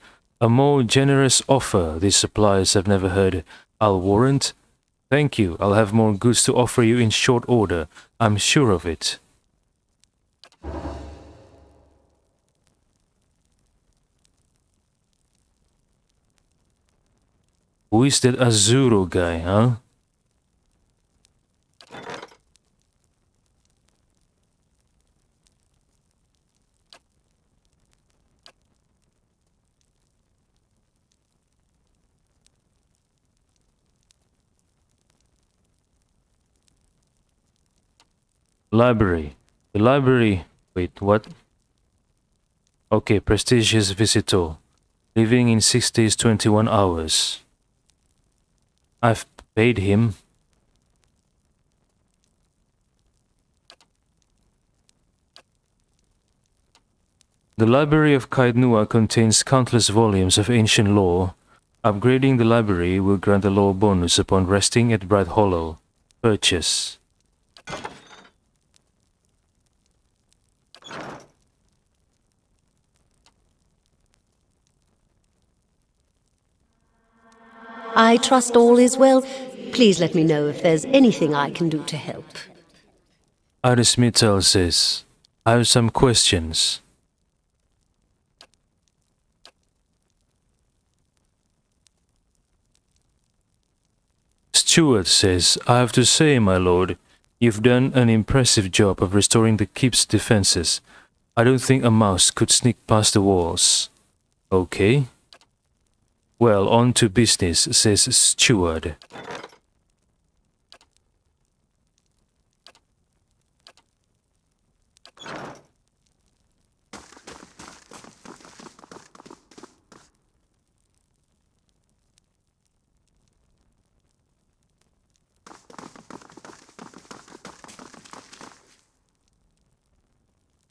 [SPEAKER 2] A more generous offer these suppliers have never heard. I'll warrant. Thank you. I'll have more goods to offer you in short order. I'm sure of it. Who is that Azuro guy, huh? Library. The library... Wait, what? Okay, prestigious visitor. Living in 6 days, 21 hours. I've paid him. The Library of Kaidnua contains countless volumes of ancient lore. Upgrading the library will grant a lore bonus upon resting at Bright Hollow. Purchase.
[SPEAKER 9] I trust all is well. Please let me know if there's anything I can do to help.
[SPEAKER 2] Iris Mittal says, I have some questions. Stewart says, I have to say, my lord, you've done an impressive job of restoring the keep's defenses. I don't think a mouse could sneak past the walls. Okay. Well, on to business, says Stewart.